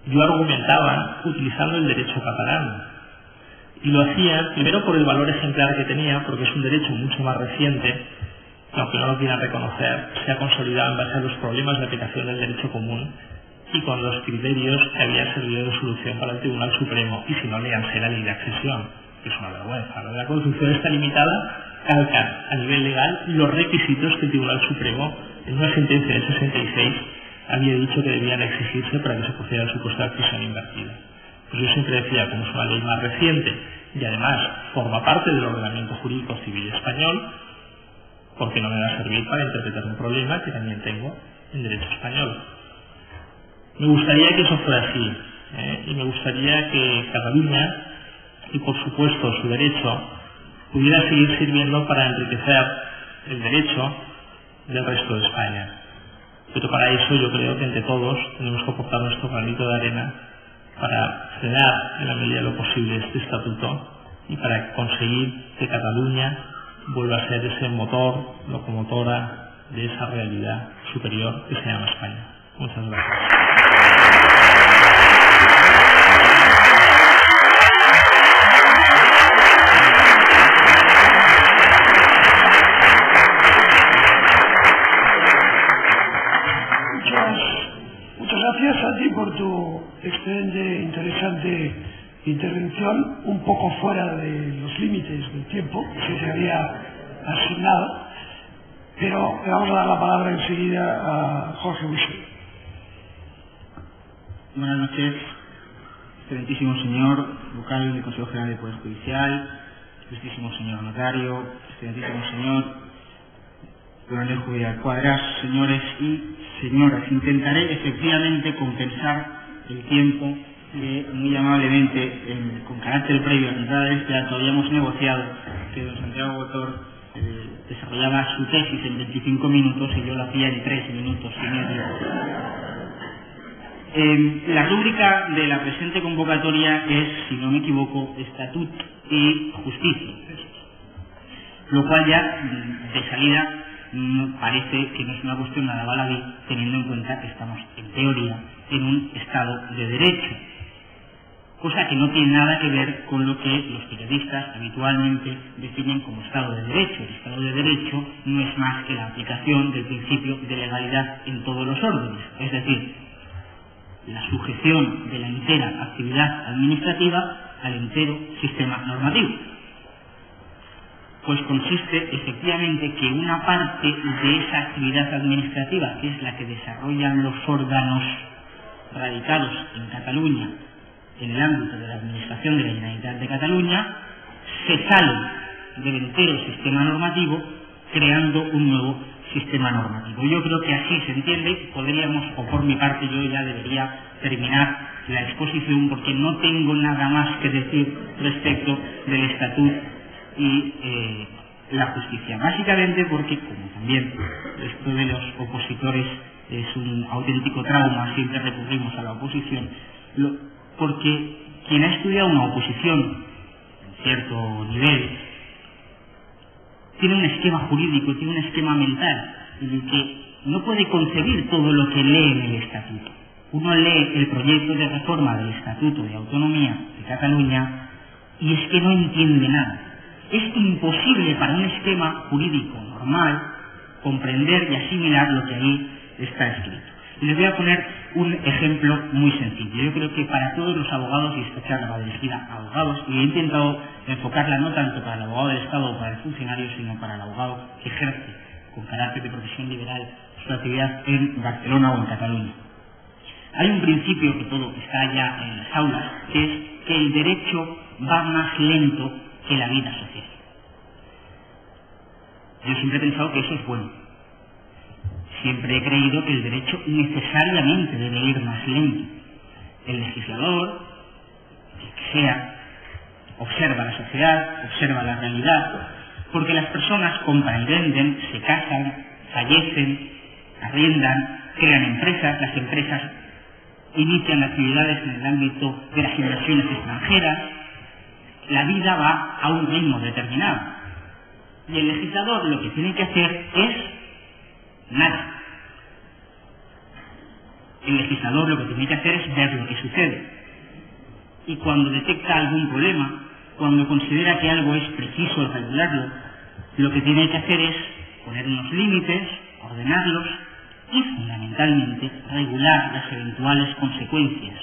yo argumentaba utilizando el derecho catalán. Y lo hacía primero por el valor ejemplar que tenía, porque es un derecho mucho más reciente, que aunque no lo quieran reconocer, se ha consolidado en base a los problemas de aplicación del derecho común y con los criterios que había servido de solución para el Tribunal Supremo. Y si no, léanse la ley de accesión, que es una vergüenza. La Constitución está limitada, calca a nivel legal los requisitos que el Tribunal Supremo, en una sentencia del 66, había dicho que debían exigirse para que se procediera al supuesto de prisión invertida. Pues yo siempre decía, como es una ley más reciente y además forma parte del ordenamiento jurídico civil español, porque no me va a servir para interpretar un problema que también tengo en derecho español. Me gustaría que eso fuera así, y me gustaría que Cataluña, y por supuesto su derecho, pudiera seguir sirviendo para enriquecer el derecho del resto de España. Pero para eso yo creo que entre todos tenemos que aportar nuestro granito de arena para frenar en la medida de lo posible este estatuto y para conseguir que Cataluña vuelva a ser ese motor, locomotora de esa realidad superior que se llama España. Muchas gracias. Muchas gracias a ti por tu excelente, interesante intervención, un poco fuera de los límites del tiempo que se te había asignado, pero le vamos a dar la palabra enseguida a Jorge Buixé. Buenas noches, excelentísimo señor vocal del Consejo General del Poder Judicial, excelentísimo señor notario, excelentísimo señor don Alejo Vidal-Quadras, señores y señoras. Intentaré efectivamente compensar el tiempo que muy amablemente, con carácter previo a la entrada de este acto, habíamos negociado que don Santiago Botor desarrollaba su tesis en 25 minutos y yo lo hacía en 3 minutos y medio. La rúbrica de la presente convocatoria es, si no me equivoco, Estatut y Justicia, lo cual ya de salida parece que no es una cuestión nada baladí, teniendo en cuenta que estamos en teoría en un Estado de Derecho, cosa que no tiene nada que ver con lo que los periodistas habitualmente definen como Estado de Derecho. El Estado de Derecho no es más que la aplicación del principio de legalidad en todos los órdenes, es decir, la sujeción de la entera actividad administrativa al entero sistema normativo. Pues consiste efectivamente que una parte de esa actividad administrativa, que es la que desarrollan los órganos radicados en Cataluña en el ámbito de la administración de la Generalitat de Cataluña, se sale del entero sistema normativo creando un nuevo sistema normativo. Yo creo que así se entiende. Podríamos, o por mi parte yo ya debería terminar la exposición, porque no tengo nada más que decir respecto del Estatut y la justicia, básicamente porque, como también esto de los opositores es un auténtico trauma, siempre recurrimos a la oposición, porque quien ha estudiado una oposición en cierto nivel tiene un esquema jurídico, tiene un esquema mental en el que no puede concebir todo lo que lee en el Estatuto. Uno lee el proyecto de reforma del Estatuto de Autonomía de Cataluña y es que no entiende nada. Es imposible para un esquema jurídico normal comprender y asimilar lo que ahí está escrito. Y les voy a poner un ejemplo muy sencillo. Yo creo que para todos los abogados, y esta charla va dirigida a abogados, y he intentado enfocarla no tanto para el abogado del Estado o para el funcionario, sino para el abogado que ejerce con carácter de profesión liberal su actividad en Barcelona o en Cataluña. Hay un principio que todo está ya en las aulas, que es que el derecho va más lento que la vida social. Yo siempre he pensado que eso es bueno. Siempre he creído que el derecho necesariamente debe ir más lento. El legislador, el que sea, observa la sociedad, observa la realidad, porque las personas compran y venden, se casan, fallecen, arriendan, crean empresas, las empresas inician actividades en el ámbito de las inversiones extranjeras. La vida va a un ritmo determinado. Y el legislador lo que tiene que hacer es nada. el legislador lo que tiene que hacer es ver lo que sucede. Y cuando detecta algún problema, cuando considera que algo es preciso regularlo, lo que tiene que hacer es poner unos límites, ordenarlos y fundamentalmente regular las eventuales consecuencias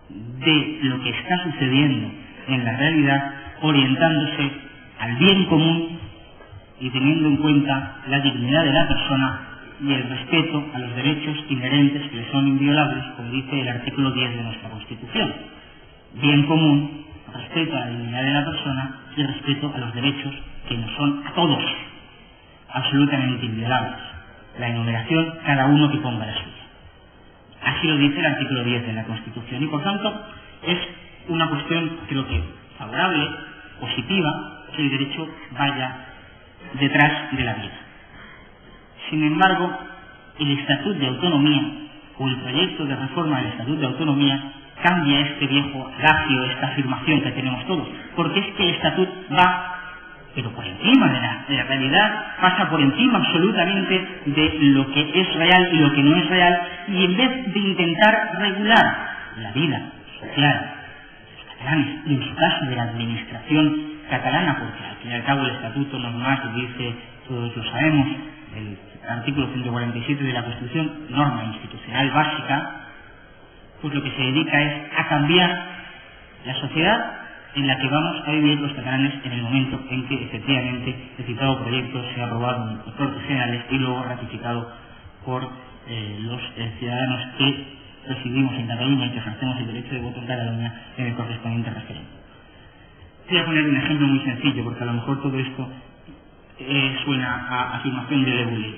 de lo que está sucediendo en la realidad, orientándose al bien común y teniendo en cuenta la dignidad de la persona y el respeto a los derechos inherentes que le son inviolables, como dice el artículo 10 de nuestra Constitución. Bien común, respeto a la dignidad de la persona y respeto a los derechos que nos son a todos absolutamente inviolables. La enumeración, cada uno que ponga la suya. Así lo dice el artículo 10 de la Constitución y por tanto es una cuestión, creo que favorable, positiva, que el derecho vaya detrás de la vida. Sin embargo, el Estatuto de Autonomía o el proyecto de reforma del Estatuto de Autonomía cambia este viejo adagio, esta afirmación que tenemos todos, porque es que el Estatuto va, pero por encima de la realidad, pasa por encima absolutamente de lo que es real y lo que no es real, y en vez de intentar regular la vida social de los catalanes, y en su caso de la administración catalana, porque al fin y al cabo el Estatuto normal que dice, todos lo sabemos, el artículo 147 de la Constitución, norma institucional básica, pues lo que se dedica es a cambiar la sociedad en la que vamos a vivir los catalanes en el momento en que efectivamente el citado proyecto sea aprobado en los Cortes Generales y luego ratificado por los ciudadanos que residimos en Cataluña y que ejercemos el derecho de voto en Cataluña en el correspondiente referéndum. Voy a poner un ejemplo muy sencillo porque a lo mejor todo esto suena a afirmación de Lebulle.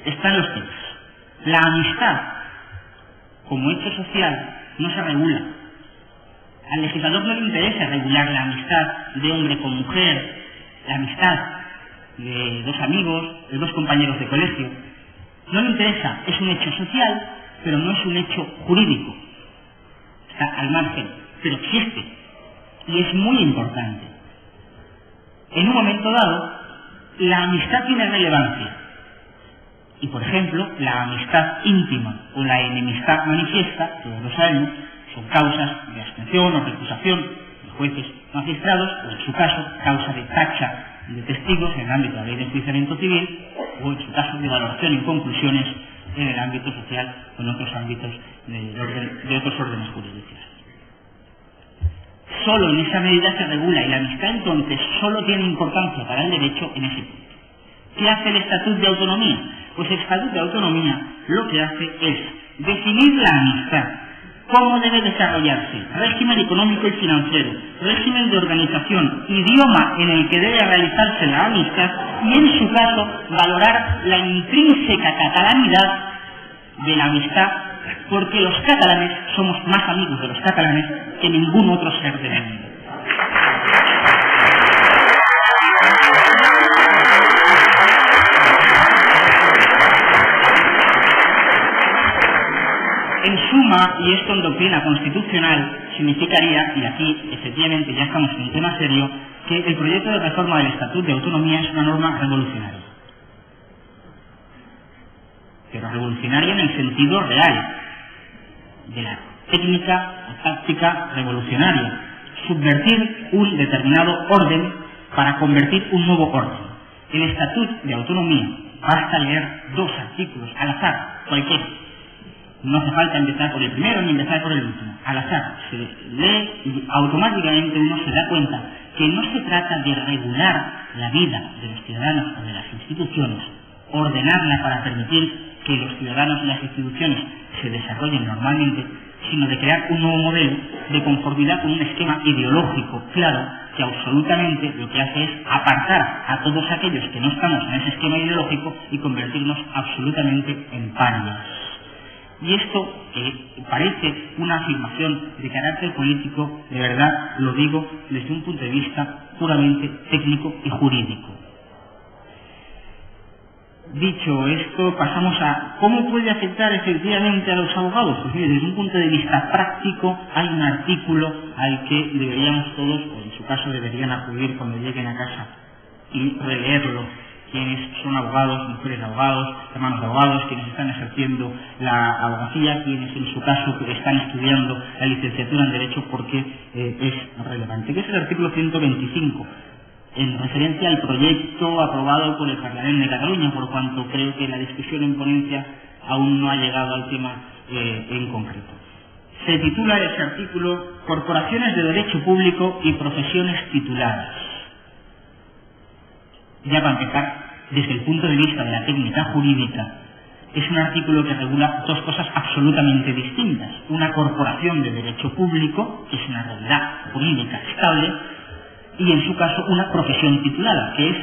Están los temas. La amistad como hecho social no se regula. Al legislador no le interesa regular la amistad de hombre con mujer, la amistad de dos amigos, de dos compañeros de colegio. No le interesa, es un hecho social, pero no es un hecho jurídico. Está al margen, pero existe. Y es muy importante. En un momento dado, la amistad tiene relevancia. Y por ejemplo, la amistad íntima o la enemistad manifiesta, todos lo sabemos, son causas de abstención o recusación de jueces magistrados, o en su caso, causa de tacha de testigos en el ámbito de la ley de enjuiciamiento civil, o en su caso de valoración y conclusiones en el ámbito social o en otros ámbitos de otros órdenes jurisdiccionales. Solo en esa medida se regula y la amistad entonces solo tiene importancia para el derecho en ese punto. ¿Qué hace el Estatuto de Autonomía? Pues el Estatuto de Autonomía lo que hace es definir la amistad, cómo debe desarrollarse, régimen económico y financiero, régimen de organización, idioma en el que debe realizarse la amistad y en su caso valorar la intrínseca catalanidad de la amistad, porque los catalanes somos más amigos de los catalanes que ningún otro ser del mundo. En suma, y esto en doctrina constitucional, significaría, y aquí efectivamente ya estamos en un tema serio, que el proyecto de reforma del Estatuto de Autonomía es una norma revolucionaria. Pero revolucionaria en el sentido real, de la técnica o táctica revolucionaria. Subvertir un determinado orden para convertir un nuevo orden. El Estatuto de Autonomía, basta leer 2 artículos al azar, cualquiera. No hace falta empezar por el primero ni empezar por el último. Al azar se lee y automáticamente uno se da cuenta que no se trata de regular la vida de los ciudadanos o de las instituciones, ordenarla para permitir que los ciudadanos y las instituciones se desarrollen normalmente, sino de crear un nuevo modelo de conformidad con un esquema ideológico claro que absolutamente lo que hace es apartar a todos aquellos que no estamos en ese esquema ideológico y convertirnos absolutamente en parias. Y esto parece una afirmación de carácter político, de verdad lo digo desde un punto de vista puramente técnico y jurídico. Dicho esto, pasamos a cómo puede afectar efectivamente a los abogados. Pues mire, desde un punto de vista práctico hay un artículo al que deberíamos todos, o en su caso deberían acudir cuando lleguen a casa y releerlo quienes son abogados, mujeres de abogados, hermanos de abogados, quienes están ejerciendo la abogacía, quienes en su caso están estudiando la licenciatura en Derecho, porque es relevante. Que es el artículo 125, en referencia al proyecto aprobado por el Parlamento de Cataluña, por cuanto creo que la discusión en ponencia aún no ha llegado al tema en concreto. Se titula ese artículo Corporaciones de Derecho Público y Profesiones Tituladas. Ya para empezar, desde el punto de vista de la técnica jurídica, es un artículo que regula dos cosas absolutamente distintas. Una corporación de derecho público, que es una realidad jurídica estable, y en su caso una profesión titulada, que es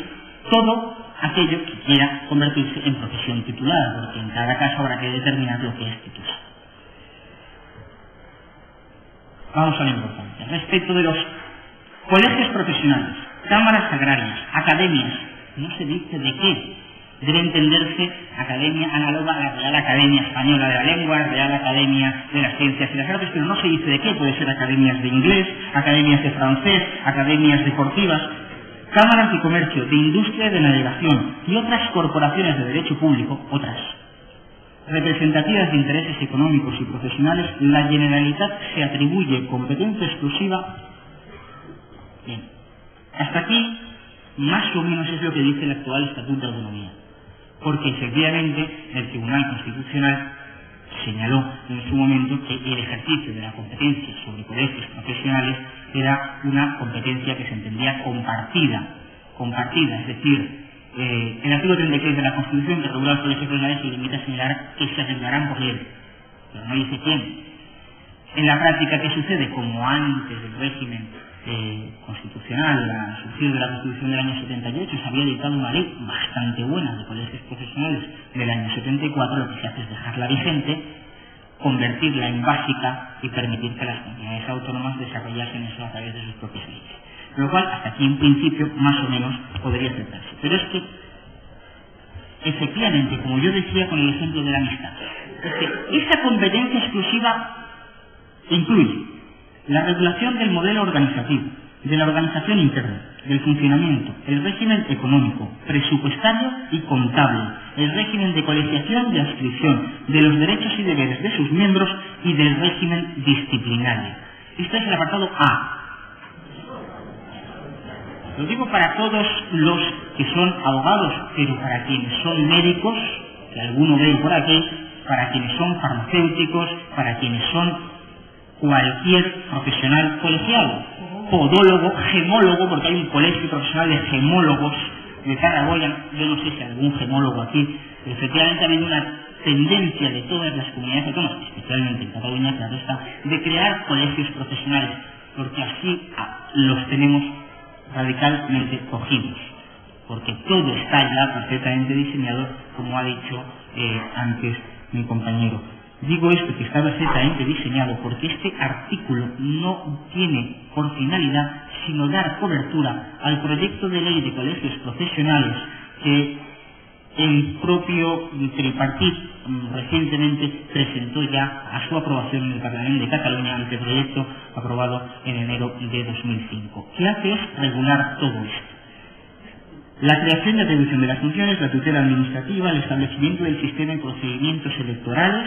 todo aquello que quiera convertirse en profesión titulada, porque en cada caso habrá que determinar lo que es titular. Vamos a lo importante. Respecto de los colegios profesionales, cámaras agrarias, academias, no se dice de qué. Debe entenderse academia análoga a la Real Academia Española de la Lengua, Real Academia de las Ciencias y las Artes, pero no se dice de qué. Puede ser academias de inglés, academias de francés, academias deportivas, cámaras de comercio, de industria y de navegación y otras corporaciones de derecho público, otras representativas de intereses económicos y profesionales. La Generalitat se atribuye competencia exclusiva. Bien, hasta aquí más o menos es lo que dice el actual Estatuto de Autonomía, porque efectivamente el Tribunal Constitucional señaló en su momento que el ejercicio de la competencia sobre colegios profesionales era una competencia que se entendía compartida, es decir, el artículo 33 de la Constitución que regula los colegios profesionales se limita a señalar que se regularán por ley, pero no dice quién. En la práctica, ¿qué sucede? Como antes del régimen constitucional, la surgida de la Constitución del año 78, se había dictado una ley bastante buena de colegios profesionales del año 74, lo que se hace es dejarla vigente, convertirla en básica y permitir que las comunidades autónomas desarrollasen eso a través de sus propias leyes. Lo cual, hasta aquí en principio, más o menos podría aceptarse. Pero es que, efectivamente, como yo decía con el ejemplo de la amistad, es que esa competencia exclusiva incluye la regulación del modelo organizativo, de la organización interna, del funcionamiento, el régimen económico, presupuestario y contable, el régimen de colegiación y adscripción, de los derechos y deberes de sus miembros y del régimen disciplinario. Este es el apartado A. Lo digo para todos los que son abogados, pero para quienes son médicos, que alguno ve por aquí, para quienes son farmacéuticos, para quienes son cualquier profesional colegiado, podólogo, gemólogo, porque hay un colegio profesional de gemólogos de Tarragona. Yo no sé si hay algún gemólogo aquí, pero efectivamente ha habido una tendencia de todas las comunidades autónomas, especialmente en Cataluña, claro está, de crear colegios profesionales, porque así los tenemos radicalmente cogidos, porque todo está ya perfectamente diseñado, como ha dicho antes mi compañero. Digo esto, que está perfectamente diseñado, porque este artículo no tiene por finalidad sino dar cobertura al proyecto de ley de colegios profesionales que el propio tripartit recientemente presentó ya a su aprobación en el Parlamento de Cataluña, ante proyecto aprobado en enero de 2005. ¿Qué hace? Es regular todo esto. La creación y atribución de las funciones, la tutela administrativa, el establecimiento del sistema y procedimientos electorales,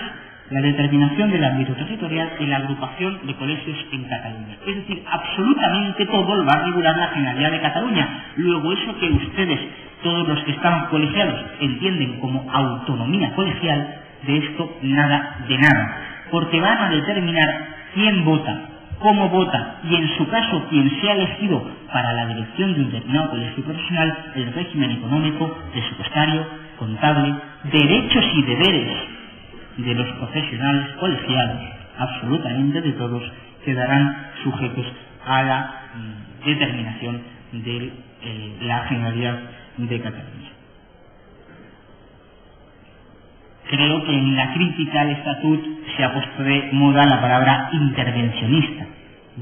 la determinación del ámbito territorial y la agrupación de colegios en Cataluña. Es decir, absolutamente todo lo va a regular la Generalidad de Cataluña. Luego, eso que ustedes, todos los que están colegiados, entienden como autonomía colegial, de esto nada de nada. Porque van a determinar quién vota, cómo vota y, en su caso, quien sea elegido para la dirección de un determinado colegio profesional, el régimen económico, presupuestario, contable, derechos y deberes de los profesionales colegiados, absolutamente de todos, quedarán sujetos a la determinación de la Generalidad de Cataluña. Creo que en la crítica al Estatut se ha puesto de moda la palabra intervencionista.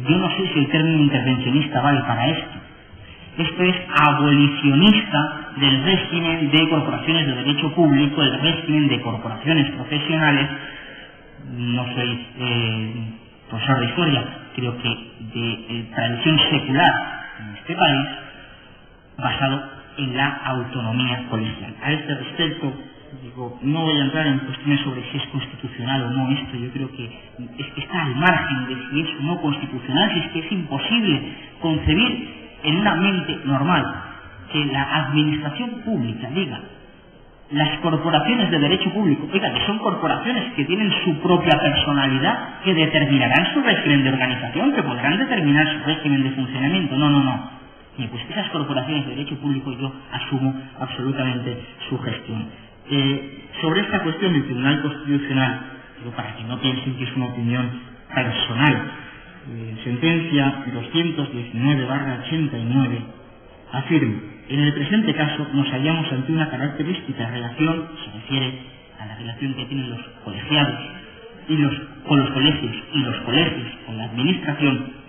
Yo no sé si el término intervencionista vale para esto. Esto es abolicionista del régimen de corporaciones de derecho público, el régimen de corporaciones profesionales. No soy profesor de historia, creo que de tradición secular en este país, basado en la autonomía colegial. A este respecto, digo, no voy a entrar en cuestiones sobre si es constitucional o no esto, yo creo que está al margen de si es o no constitucional, si es que es imposible concebir en una mente normal que la administración pública diga, las corporaciones de derecho público, oiga, que son corporaciones que tienen su propia personalidad, que determinarán su régimen de organización, que podrán determinar su régimen de funcionamiento. No. Pues esas corporaciones de derecho público yo asumo absolutamente su gestión. Sobre esta cuestión del Tribunal Constitucional, digo, para que no piensen que es una opinión personal, sentencia 219/89 afirma: en el presente caso nos hallamos ante una característica relación, se refiere a la relación que tienen los colegiados con los colegios y los colegios con la administración,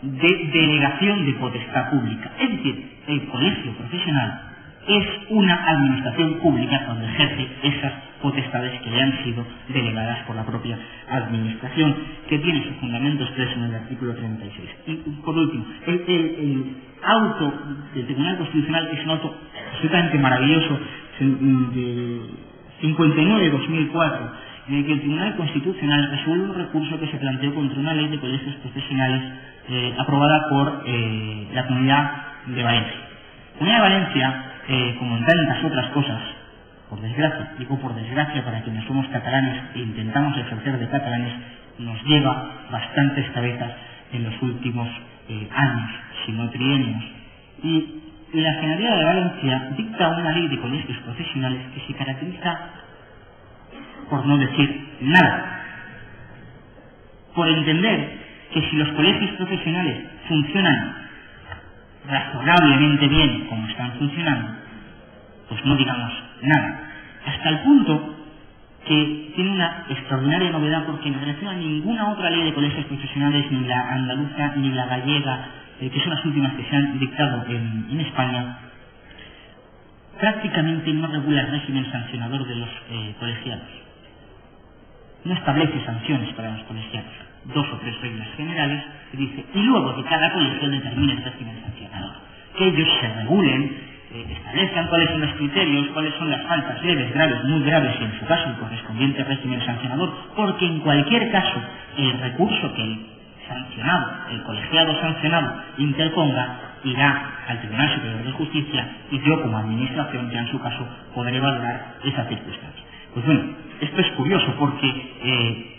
de delegación de potestad pública. Es decir, el colegio profesional es una administración pública cuando ejerce esas potestades que le han sido delegadas por la propia administración, que tiene su fundamento expreso en el artículo 36. Y por último, el auto del Tribunal Constitucional es un auto absolutamente maravilloso, de 59/2004, en el que el Tribunal Constitucional resuelve un recurso que se planteó contra una ley de colegios profesionales aprobada por la Comunidad de Valencia. La Comunidad de Valencia, como en tantas otras cosas, por desgracia, digo por desgracia para quienes somos catalanes e intentamos ejercer de catalanes, nos lleva bastantes cabezas en los últimos años, si no trienios. Y la Generalidad de Valencia dicta una ley de colegios profesionales que se caracteriza, por no decir nada, por entender que si los colegios profesionales funcionan razonablemente bien como están funcionando, pues no digamos nada. Hasta el punto que tiene una extraordinaria novedad, porque en relación a ninguna otra ley de colegios profesionales, ni la andaluza ni la gallega, que son las últimas que se han dictado en España, prácticamente no regula el régimen sancionador de los colegiados. No establece sanciones para los colegiados. 2 o 3 reglas generales que dice, y luego que cada colegio determine el régimen sancionador. Que ellos se regulen, establezcan cuáles son los criterios, cuáles son las faltas leves, graves, muy graves, y en su caso el correspondiente régimen sancionador, porque en cualquier caso el recurso que el sancionado, el colegiado sancionado, interponga, irá al Tribunal Superior de Justicia, y yo como administración ya en su caso podré valorar esa circunstancia. Pues bueno, esto es curioso porque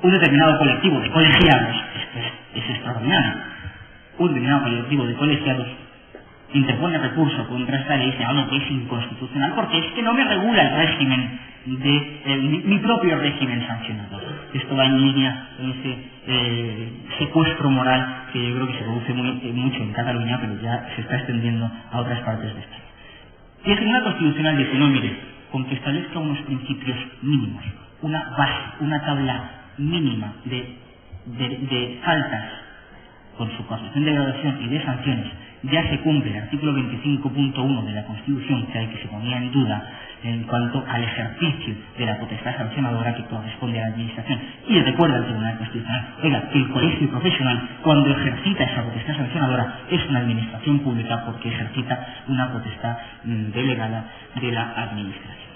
un determinado colectivo de colegiados, es extraordinario, un determinado colectivo de colegiados interpone recurso contra esta ley y dice, que es inconstitucional porque es que no me regula el régimen mi propio régimen sancionador. Esto va en línea con ese secuestro moral que yo creo que se produce mucho en Cataluña, pero ya se está extendiendo a otras partes de España. Y el Tribunal Constitucional dice, no, mire, con que establezca unos principios mínimos, una base, una tabla mínima de faltas con su constitución de graduación y de sanciones, ya se cumple el artículo 25.1 de la Constitución, que se ponía en duda en cuanto al ejercicio de la potestad sancionadora que corresponde a la Administración. Y recuerda al Tribunal Constitucional, que el colegio profesional, cuando ejercita esa potestad sancionadora, es una administración pública porque ejercita una potestad delegada de la Administración.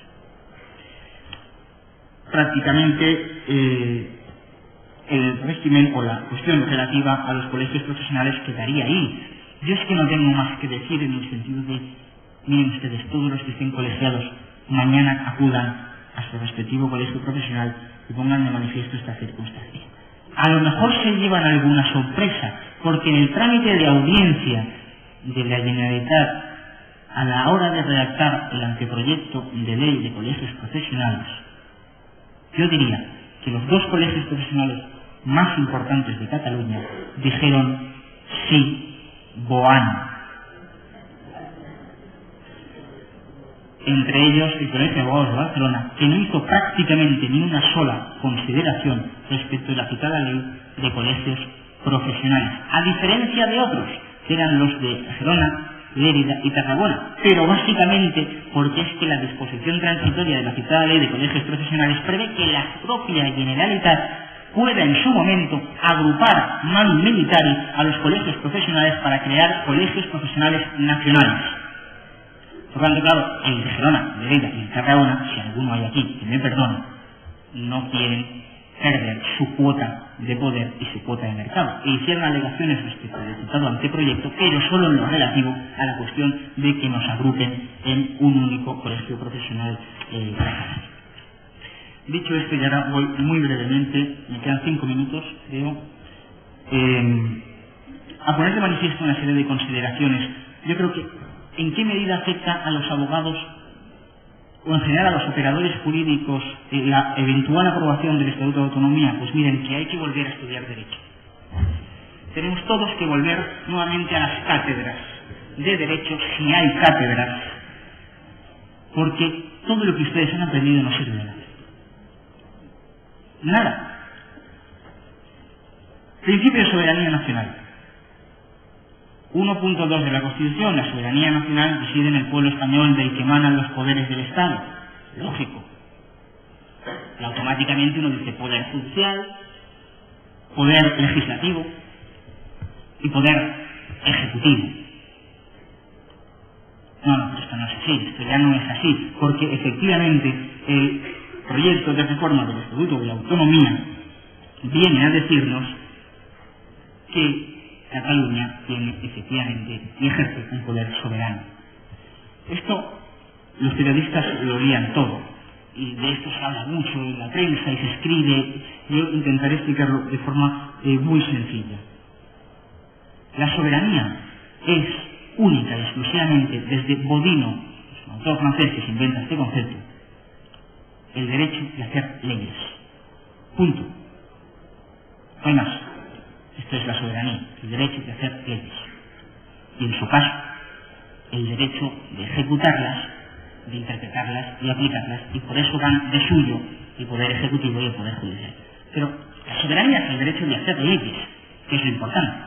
Prácticamente el régimen o la cuestión relativa a los colegios profesionales quedaría ahí. Yo es que no tengo más que decir en el sentido de, miren ustedes, todos los que estén colegiados mañana acudan a su respectivo colegio profesional y pongan de manifiesto esta circunstancia. A lo mejor se llevan alguna sorpresa, porque en el trámite de audiencia de la Generalitat a la hora de redactar el anteproyecto de ley de colegios profesionales, yo diría que los 2 colegios profesionales más importantes de Cataluña dijeron sí, boano. Entre ellos el Colegio de Abogados de Barcelona, que no hizo prácticamente ni una sola consideración respecto de la citada ley de colegios profesionales, a diferencia de otros, que eran los de Gerona, Lérida y Tarragona, pero básicamente porque es que la disposición transitoria de la citada ley de colegios profesionales prevé que la propia Generalitat pueda en su momento agrupar manu militari a los colegios profesionales para crear colegios profesionales nacionales. Por lo tanto, claro, el de Gerona, de Lleida y el Tarragona, si alguno hay aquí que me perdone, no quieren perder su cuota de poder y su cuota de mercado. E hicieron alegaciones respecto al citado anteproyecto, pero solo en lo relativo a la cuestión de que nos agrupen en un único colegio profesional catalán. Dicho esto, y ahora voy muy brevemente, me quedan 5 minutos, creo, a poner de manifiesto una serie de consideraciones. Yo creo que en qué medida afecta a los abogados o en general a los operadores jurídicos la eventual aprobación del Estatuto de Autonomía. Pues miren, que hay que volver a estudiar Derecho. Tenemos todos que volver nuevamente a las cátedras de Derecho, si hay cátedras, porque todo lo que ustedes han aprendido no sirve de nada. Nada. Principio de soberanía nacional. 1.2 de la Constitución, la soberanía nacional reside en el pueblo español del que emanan los poderes del Estado. Lógico. Y automáticamente uno dice poder judicial, poder legislativo y poder ejecutivo. No, esto no es así, esto ya no es así, porque efectivamente el proyecto de reforma del Estatuto de la Autonomía viene a decirnos que Cataluña tiene efectivamente y ejerce un poder soberano. Esto los periodistas lo lían todo y de esto se habla mucho en la prensa y se escribe. Yo intentaré explicarlo de forma muy sencilla. La soberanía es única y exclusivamente desde Bodino, un autor francés que se inventa este concepto, el derecho de hacer leyes. Punto. No hay más. Esto es la soberanía, el derecho de hacer leyes. Y en su caso, el derecho de ejecutarlas, de interpretarlas y aplicarlas, y por eso van de suyo el poder ejecutivo y el poder judicial. Pero la soberanía es el derecho de hacer leyes, que es lo importante.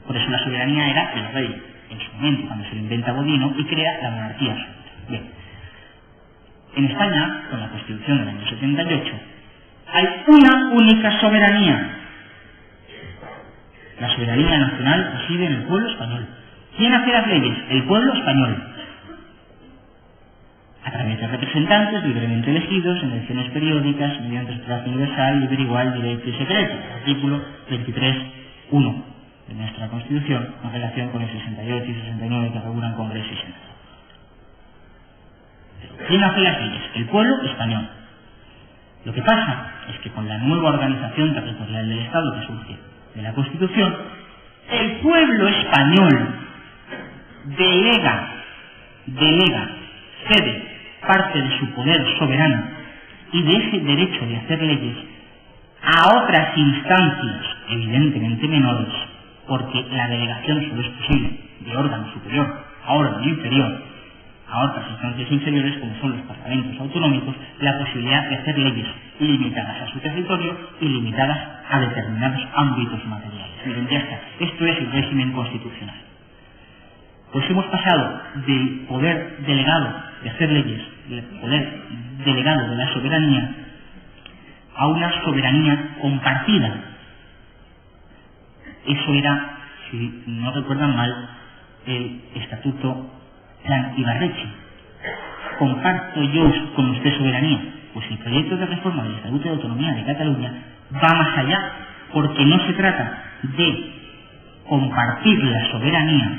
Por eso la soberanía era el rey, en su momento, cuando se lo inventa Bodino, y crea la monarquía absoluta. Bien. En España, con la Constitución del año 78, hay una única soberanía. La soberanía nacional reside en el pueblo español. ¿Quién hace las leyes? El pueblo español. A través de representantes libremente elegidos en elecciones periódicas, mediante sufragio universal, libre, igual, directo y secreto. Artículo 23.1 de nuestra Constitución, en relación con el 68 y 69 que regulan Congreso y Senado. ¿Quién hace las leyes? El pueblo español. Lo que pasa es que con la nueva organización territorial del Estado que surge de la Constitución, el pueblo español delega, cede parte de su poder soberano y de ese derecho de hacer leyes a otras instancias, evidentemente menores, porque la delegación solo es posible de órgano superior a órgano inferior, a otras instancias inferiores como son los parlamentos autonómicos, la posibilidad de hacer leyes limitadas a su territorio y limitadas a determinados ámbitos materiales. Miren, ya está. Esto es el régimen constitucional. Pues hemos pasado del poder delegado de hacer leyes, del poder delegado de la soberanía, a una soberanía compartida. Eso era, si no recuerdan mal, el Estatuto Plan Ibarretxe. Comparto yo con usted soberanía. Pues el proyecto de reforma del Estatuto de Autonomía de Cataluña va más allá, porque no se trata de compartir la soberanía,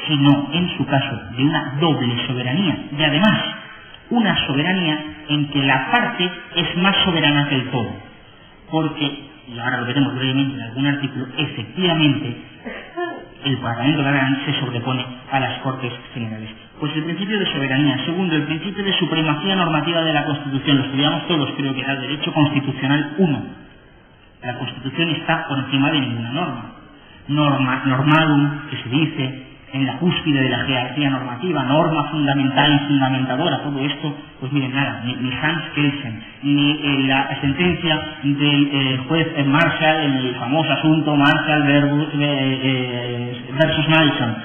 sino en su caso de una doble soberanía, y además una soberanía en que la parte es más soberana que el todo, porque, y ahora lo veremos brevemente en algún artículo, efectivamente el Parlamento catalán se sobrepone a las Cortes Generales. Pues el principio de soberanía. Segundo, el principio de supremacía normativa de la Constitución. Lo estudiamos todos, creo que era el derecho constitucional 1. La Constitución está por encima de ninguna norma. Normalum, que se dice en la cúspide de la jerarquía normativa, norma fundamental y fundamentadora, todo esto, pues miren, nada, ni Hans Kelsen, ni la sentencia del juez Marshall en el famoso asunto Marshall versus Madison,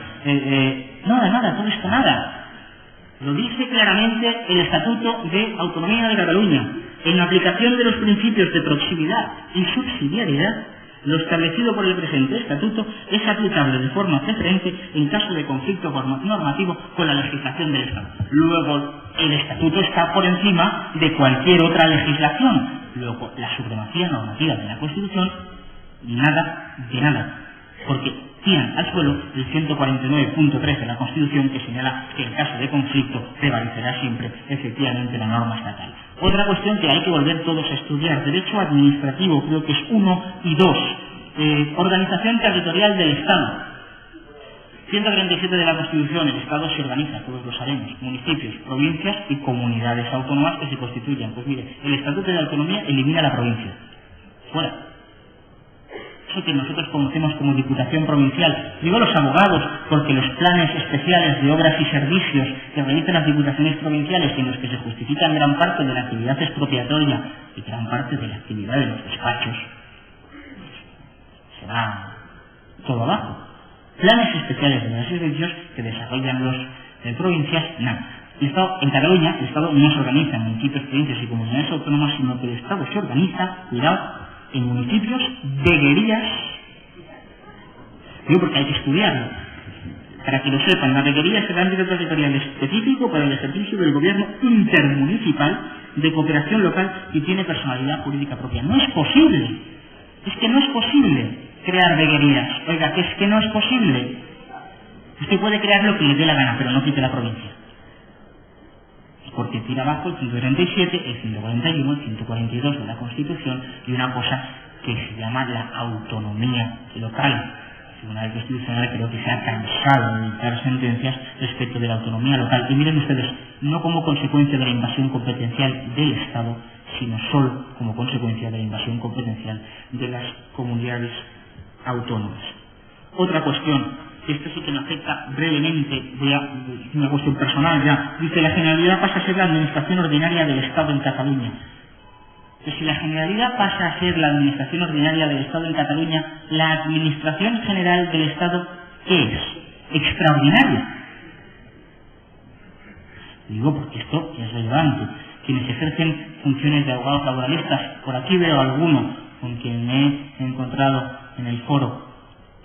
nada, todo esto nada. Lo dice claramente el Estatuto de Autonomía de Cataluña, en la aplicación de los principios de proximidad y subsidiariedad, Lo establecido por el presente estatuto es aplicable de forma preferente en caso de conflicto normativo con la legislación del Estado. Luego, el estatuto está por encima de cualquier otra legislación. Luego, la supremacía normativa de la Constitución, nada de nada, porque tiran al suelo el 149.3 de la Constitución, que señala que en caso de conflicto prevalecerá siempre efectivamente la norma estatal. Otra cuestión que hay que volver todos a estudiar, derecho administrativo, creo que es 1 y 2, organización territorial del Estado. 137 de la Constitución, el Estado se organiza, todos lo sabemos, municipios, provincias y comunidades autónomas que se constituyan. Pues mire, el Estatuto de Autonomía elimina la provincia. Fuera. Eso que nosotros conocemos como Diputación Provincial. Digo los abogados, porque los planes especiales de obras y servicios que realizan las Diputaciones Provinciales, en los que se justifican gran parte de la actividad expropiatoria y gran parte de la actividad de los despachos, se va todo abajo. Planes especiales de obras y servicios que desarrollan las provincias, nada. El Estado, en Cataluña, el Estado no se organiza en municipios, provincias y comunidades autónomas, sino que el Estado se organiza, cuidado, en municipios, veguerías. Digo porque hay que estudiarlo. Para que lo sepan, la veguería es el ámbito territorial específico para el ejercicio del gobierno intermunicipal de cooperación local y tiene personalidad jurídica propia. No es posible. Es que no es posible crear veguerías. Oiga, que es que no es posible. Usted puede crear lo que le dé la gana, pero no quite la provincia. Porque tira abajo el 137, el 141, el 142 de la Constitución y una cosa que se llama la autonomía local. El Tribunal Constitucional creo que se ha cansado de dictar sentencias respecto de la autonomía local. Y miren ustedes, no como consecuencia de la invasión competencial del Estado, sino solo como consecuencia de la invasión competencial de las comunidades autónomas. Otra cuestión. Esto sí que me afecta brevemente, una cuestión personal ya. Dice, la Generalidad pasa a ser la administración ordinaria del Estado en Cataluña. Que si la Generalidad pasa a ser la administración ordinaria del Estado en Cataluña, ¿la administración general del Estado qué es? Extraordinaria. Digo porque esto es relevante. Quienes ejercen funciones de abogados laboralistas, por aquí veo alguno con quien me he encontrado en el foro,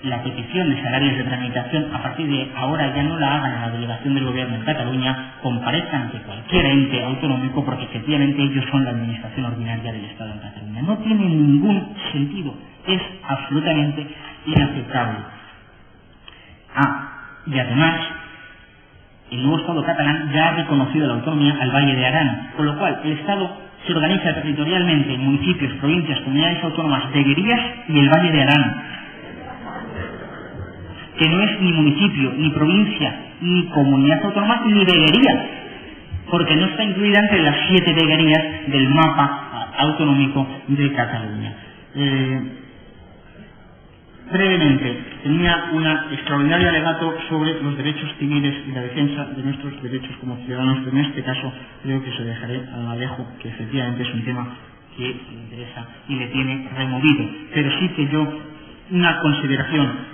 la petición de salarios de tramitación a partir de ahora ya no la hagan a la delegación del gobierno en Cataluña, comparezcan ante cualquier ente autonómico, porque efectivamente ellos son la administración ordinaria del Estado en Cataluña. No tiene ningún sentido, es absolutamente inaceptable. Y además, el nuevo Estado catalán ya ha reconocido la autonomía al Valle de Arán, con lo cual el Estado se organiza territorialmente en municipios, provincias, comunidades autónomas, veguerías y el Valle de Arán, que no es ni municipio, ni provincia, ni comunidad autónoma, ni veguería, porque no está incluida entre las 7 veguerías del mapa autonómico de Cataluña. Brevemente, tenía un extraordinario alegato sobre los derechos civiles y la defensa de nuestros derechos como ciudadanos, pero en este caso creo que se dejaré al Alejo, que efectivamente es un tema que le interesa y le tiene removido. Pero sí que yo, una consideración,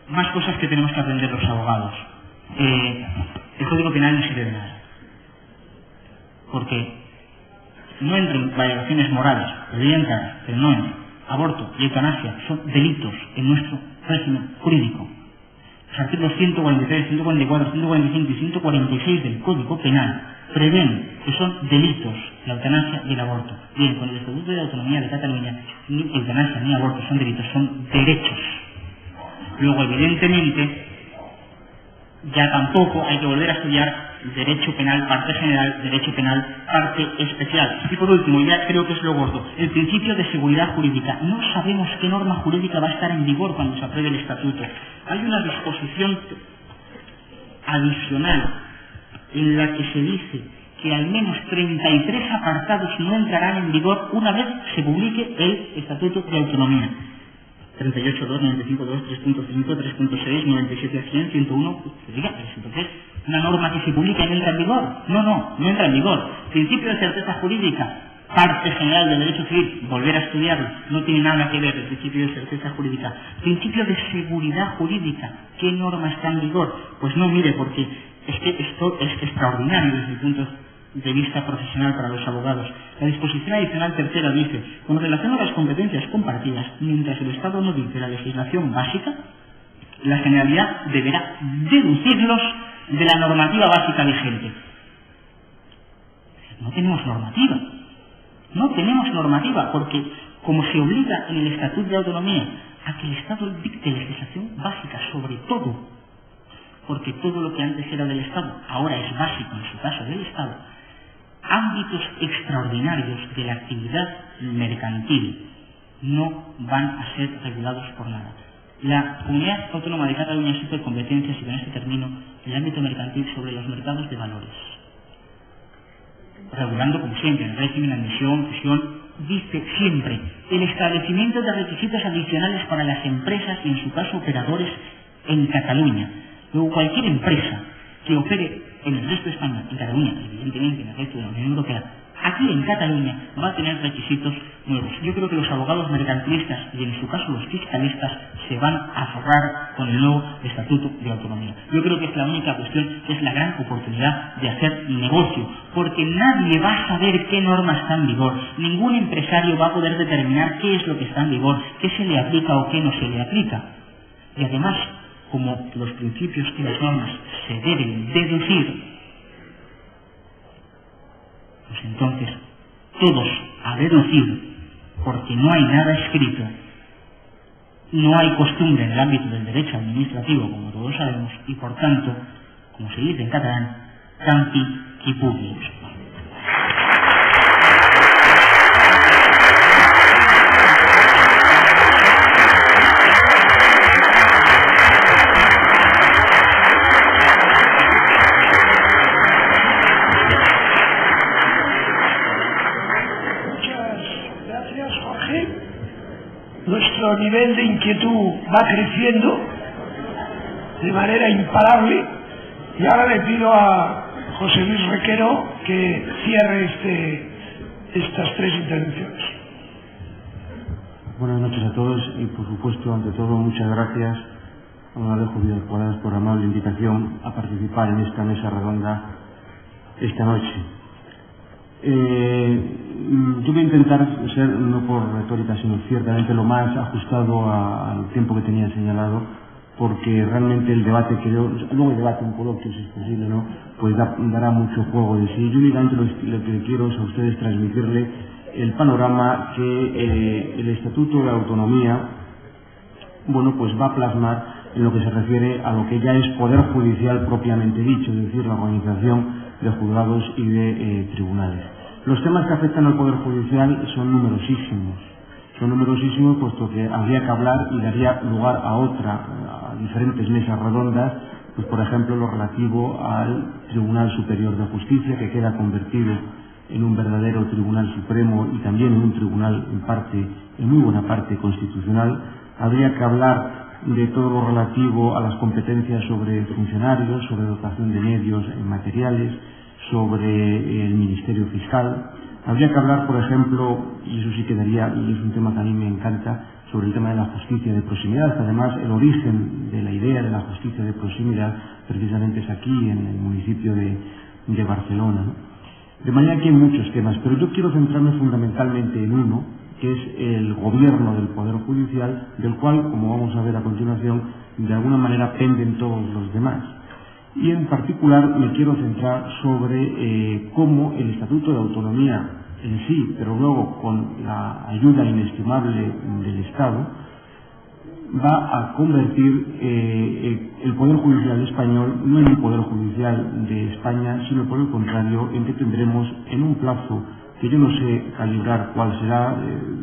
más cosas que tenemos que aprender los abogados. El Código Penal no sirve de nada, porque no entran valoraciones morales, deberían entrar, pero no entran. Aborto y eutanasia son delitos en nuestro régimen jurídico. Los artículos 143, 144, 145 y 146 del Código Penal prevén que son delitos la eutanasia y el aborto. Bien, con el Estatuto de Autonomía de Cataluña, ni eutanasia ni aborto son delitos, son derechos. Luego, evidentemente, ya tampoco hay que volver a estudiar derecho penal, parte general, derecho penal, parte especial. Y por último, ya creo que es lo gordo, el principio de seguridad jurídica. No sabemos qué norma jurídica va a estar en vigor cuando se apruebe el estatuto. Hay una disposición adicional en la que se dice que al menos 33 apartados no entrarán en vigor una vez se publique el Estatuto de Autonomía. 38.2, 95.2, 3.5, 3.6, 97 a 100, 101, entonces, una norma que se publica y no entra en vigor. No entra en vigor. Principio de certeza jurídica, parte general del derecho civil, volver a estudiarlo, no tiene nada que ver el principio de certeza jurídica. Principio de seguridad jurídica, ¿qué norma está en vigor? Pues no, mire, porque es que esto es extraordinario desde el punto revista profesional para los abogados. La disposición adicional tercera dice: con relación a las competencias compartidas, mientras el Estado no dice la legislación básica, la Generalidad deberá deducirlos de la normativa básica vigente. No tenemos normativa. No tenemos normativa porque, como se obliga en el Estatuto de Autonomía a que el Estado dicte legislación básica sobre todo, porque todo lo que antes era del Estado ahora es básico en su caso del Estado, ámbitos extraordinarios de la actividad mercantil no van a ser regulados por nada. La Comunidad Autónoma de Cataluña suple competencias, y con este termino, el ámbito mercantil sobre los mercados de valores, regulando, como siempre, el régimen, admisión, fusión. Dice siempre el establecimiento de requisitos adicionales para las empresas y, en su caso, operadores en Cataluña. Luego, cualquier empresa que opere en el resto de España, en Cataluña, evidentemente en el resto de la Unión Europea, aquí en Cataluña va a tener requisitos nuevos. Yo creo que los abogados mercantilistas y, en su caso, los fiscalistas se van a forrar con el nuevo Estatuto de Autonomía. Yo creo que es la única cuestión, que es la gran oportunidad de hacer negocio, porque nadie va a saber qué norma está en vigor. Ningún empresario va a poder determinar qué es lo que está en vigor, qué se le aplica o qué no se le aplica. Y además, como los principios y las normas se deben deducir, pues entonces todos a deducir, porque no hay nada escrito, no hay costumbre en el ámbito del derecho administrativo, como todos sabemos, y por tanto, como se dice en catalán, campi qui pugui. Nuestro nivel de inquietud va creciendo de manera imparable, y ahora le pido a José Luis Requero que cierre estas tres intervenciones. Buenas noches a todos y, por supuesto, ante todo, muchas gracias a Alejo Vidal Cuadras por la amable invitación a participar en esta mesa redonda esta noche. Yo voy a intentar ser, no por retórica, sino ciertamente lo más ajustado al tiempo que tenía señalado, porque realmente el debate luego el debate en coloquio, si es posible, ¿no?, pues dará mucho juego de sí. Yo únicamente lo que quiero es a ustedes transmitirle el panorama que el Estatuto de Autonomía, bueno, pues va a plasmar en lo que se refiere a lo que ya es Poder Judicial propiamente dicho, es decir, la organización de juzgados y de tribunales. Los temas que afectan al Poder Judicial son numerosísimos, puesto que habría que hablar y daría lugar a diferentes mesas redondas, pues por ejemplo lo relativo al Tribunal Superior de Justicia, que queda convertido en un verdadero Tribunal Supremo y también en un tribunal en muy buena parte constitucional. Habría que hablar de todo lo relativo a las competencias sobre funcionarios, sobre dotación de medios materiales, sobre el Ministerio Fiscal. Habría que hablar, por ejemplo, y eso sí quedaría, y es un tema que a mí me encanta, sobre el tema de la justicia de proximidad. Además, el origen de la idea de la justicia de proximidad precisamente es aquí, en el municipio de Barcelona, ¿no? De manera que hay muchos temas, pero yo quiero centrarme fundamentalmente en uno, que es el gobierno del Poder Judicial, del cual, como vamos a ver a continuación, de alguna manera penden todos los demás. Y en particular me quiero centrar sobre cómo el Estatuto de Autonomía en sí, pero luego con la ayuda inestimable del Estado, va a convertir el Poder Judicial español no en un Poder Judicial de España, sino por el contrario, en que tendremos en un plazo que yo no sé calibrar cuál será,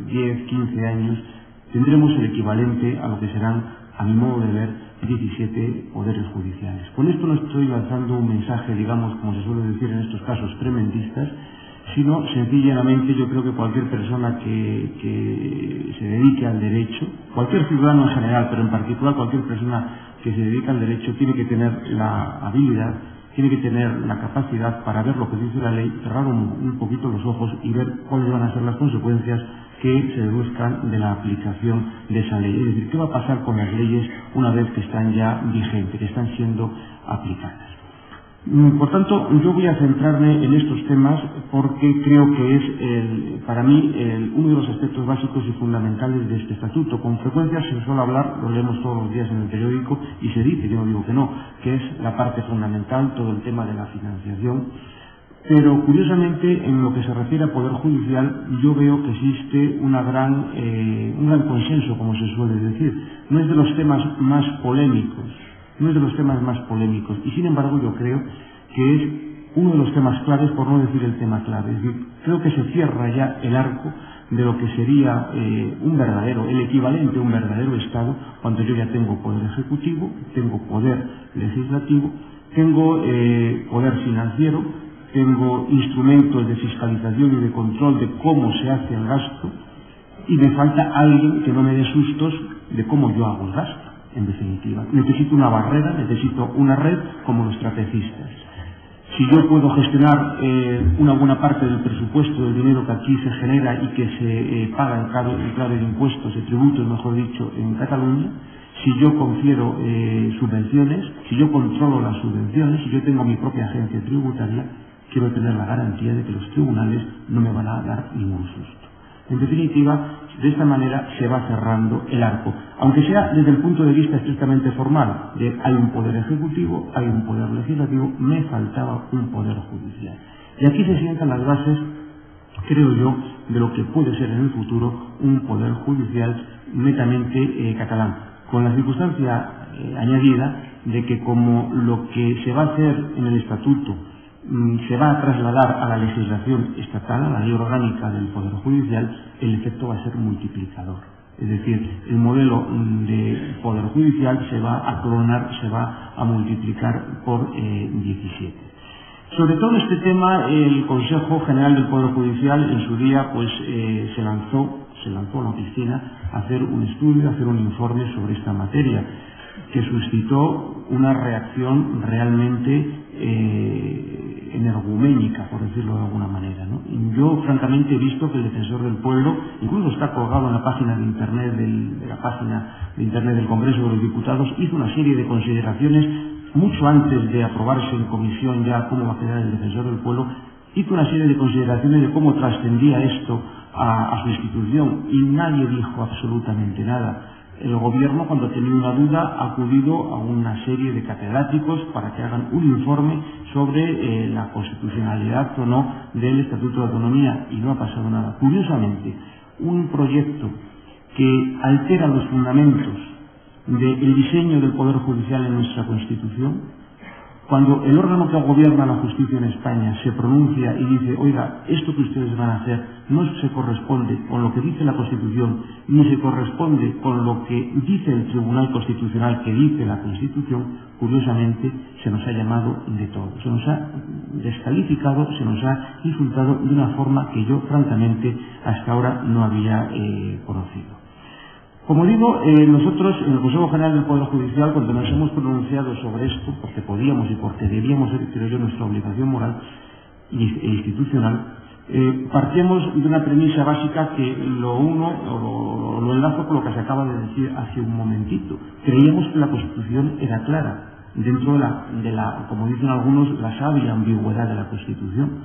10, 15 años, tendremos el equivalente a lo que serán, a mi modo de ver, 17 poderes judiciales. Con esto no estoy lanzando un mensaje, digamos, como se suele decir en estos casos, tremendistas, sino sencillamente yo creo que cualquier persona que se dedique al derecho, cualquier ciudadano en general, pero en particular cualquier persona que se dedique al derecho, tiene que tener la habilidad, tiene que tener la capacidad para ver lo que dice la ley, cerrar un poquito los ojos y ver cuáles van a ser las consecuencias que se deduzcan de la aplicación de esa ley. Es decir, qué va a pasar con las leyes una vez que están ya vigentes, que están siendo aplicadas. Por tanto, yo voy a centrarme en estos temas porque creo que es, para mí, uno de los aspectos básicos y fundamentales de este estatuto. Con frecuencia se suele hablar, lo leemos todos los días en el periódico, y se dice, yo no digo que no, que es la parte fundamental, todo el tema de la financiación. Pero, curiosamente, en lo que se refiere a Poder Judicial, yo veo que existe un gran consenso, como se suele decir. No es de los temas más polémicos, y sin embargo yo creo que es uno de los temas claves, por no decir el tema clave. Es decir, creo que se cierra ya el arco de lo que sería el equivalente a un verdadero Estado, cuando yo ya tengo poder ejecutivo, tengo poder legislativo, tengo poder financiero, tengo instrumentos de fiscalización y de control de cómo se hace el gasto, y me falta alguien que no me dé sustos de cómo yo hago el gasto. En definitiva, necesito una barrera, necesito una red como los trapecistas. Si yo puedo gestionar una buena parte del presupuesto, del dinero que aquí se genera y que se paga en clave de impuestos, de tributos, mejor dicho, en Cataluña, si yo confiero subvenciones, si yo controlo las subvenciones, si yo tengo mi propia agencia tributaria, quiero tener la garantía de que los tribunales no me van a dar ningún susto. En definitiva, de esta manera se va cerrando el arco, aunque sea desde el punto de vista estrictamente formal, de hay un poder ejecutivo, hay un poder legislativo, me faltaba un poder judicial. Y aquí se sientan las bases, creo yo, de lo que puede ser en el futuro un poder judicial netamente catalán, con la circunstancia añadida de que como lo que se va a hacer en el estatuto se va a trasladar a la legislación estatal, a la ley orgánica del Poder Judicial, el efecto va a ser multiplicador. Es decir, el modelo de Poder Judicial se va a clonar, se va a multiplicar por 17. Sobre todo este tema, el Consejo General del Poder Judicial en su día se lanzó a la piscina a hacer un estudio, a hacer un informe sobre esta materia, que suscitó una reacción realmente energuménica, por decirlo de alguna manera, ¿no? Y yo francamente he visto que el Defensor del Pueblo, incluso está colgado en la página de internet del Congreso de los Diputados, hizo una serie de consideraciones mucho antes de aprobarse en comisión ya cómo va a quedar el Defensor del Pueblo, hizo una serie de consideraciones de cómo trascendía esto a su institución, y nadie dijo absolutamente nada. El Gobierno, cuando tenía una duda, ha acudido a una serie de catedráticos para que hagan un informe sobre la constitucionalidad o no del Estatuto de Autonomía, y no ha pasado nada. Curiosamente, un proyecto que altera los fundamentos del diseño del Poder Judicial en nuestra Constitución, cuando el órgano que gobierna la justicia en España se pronuncia y dice, oiga, esto que ustedes van a hacer no se corresponde con lo que dice la Constitución, ni se corresponde con lo que dice el Tribunal Constitucional que dice la Constitución, curiosamente se nos ha llamado de todo, se nos ha descalificado, se nos ha insultado de una forma que yo francamente hasta ahora no había conocido. Como digo, nosotros en el Consejo General del Poder Judicial, cuando nos hemos pronunciado sobre esto, porque podíamos y porque debíamos ser, creo yo, nuestra obligación moral e institucional, partíamos de una premisa básica que lo enlazo con lo que se acaba de decir hace un momentito. Creíamos que la Constitución era clara, dentro de la, como dicen algunos, la sabia ambigüedad de la Constitución.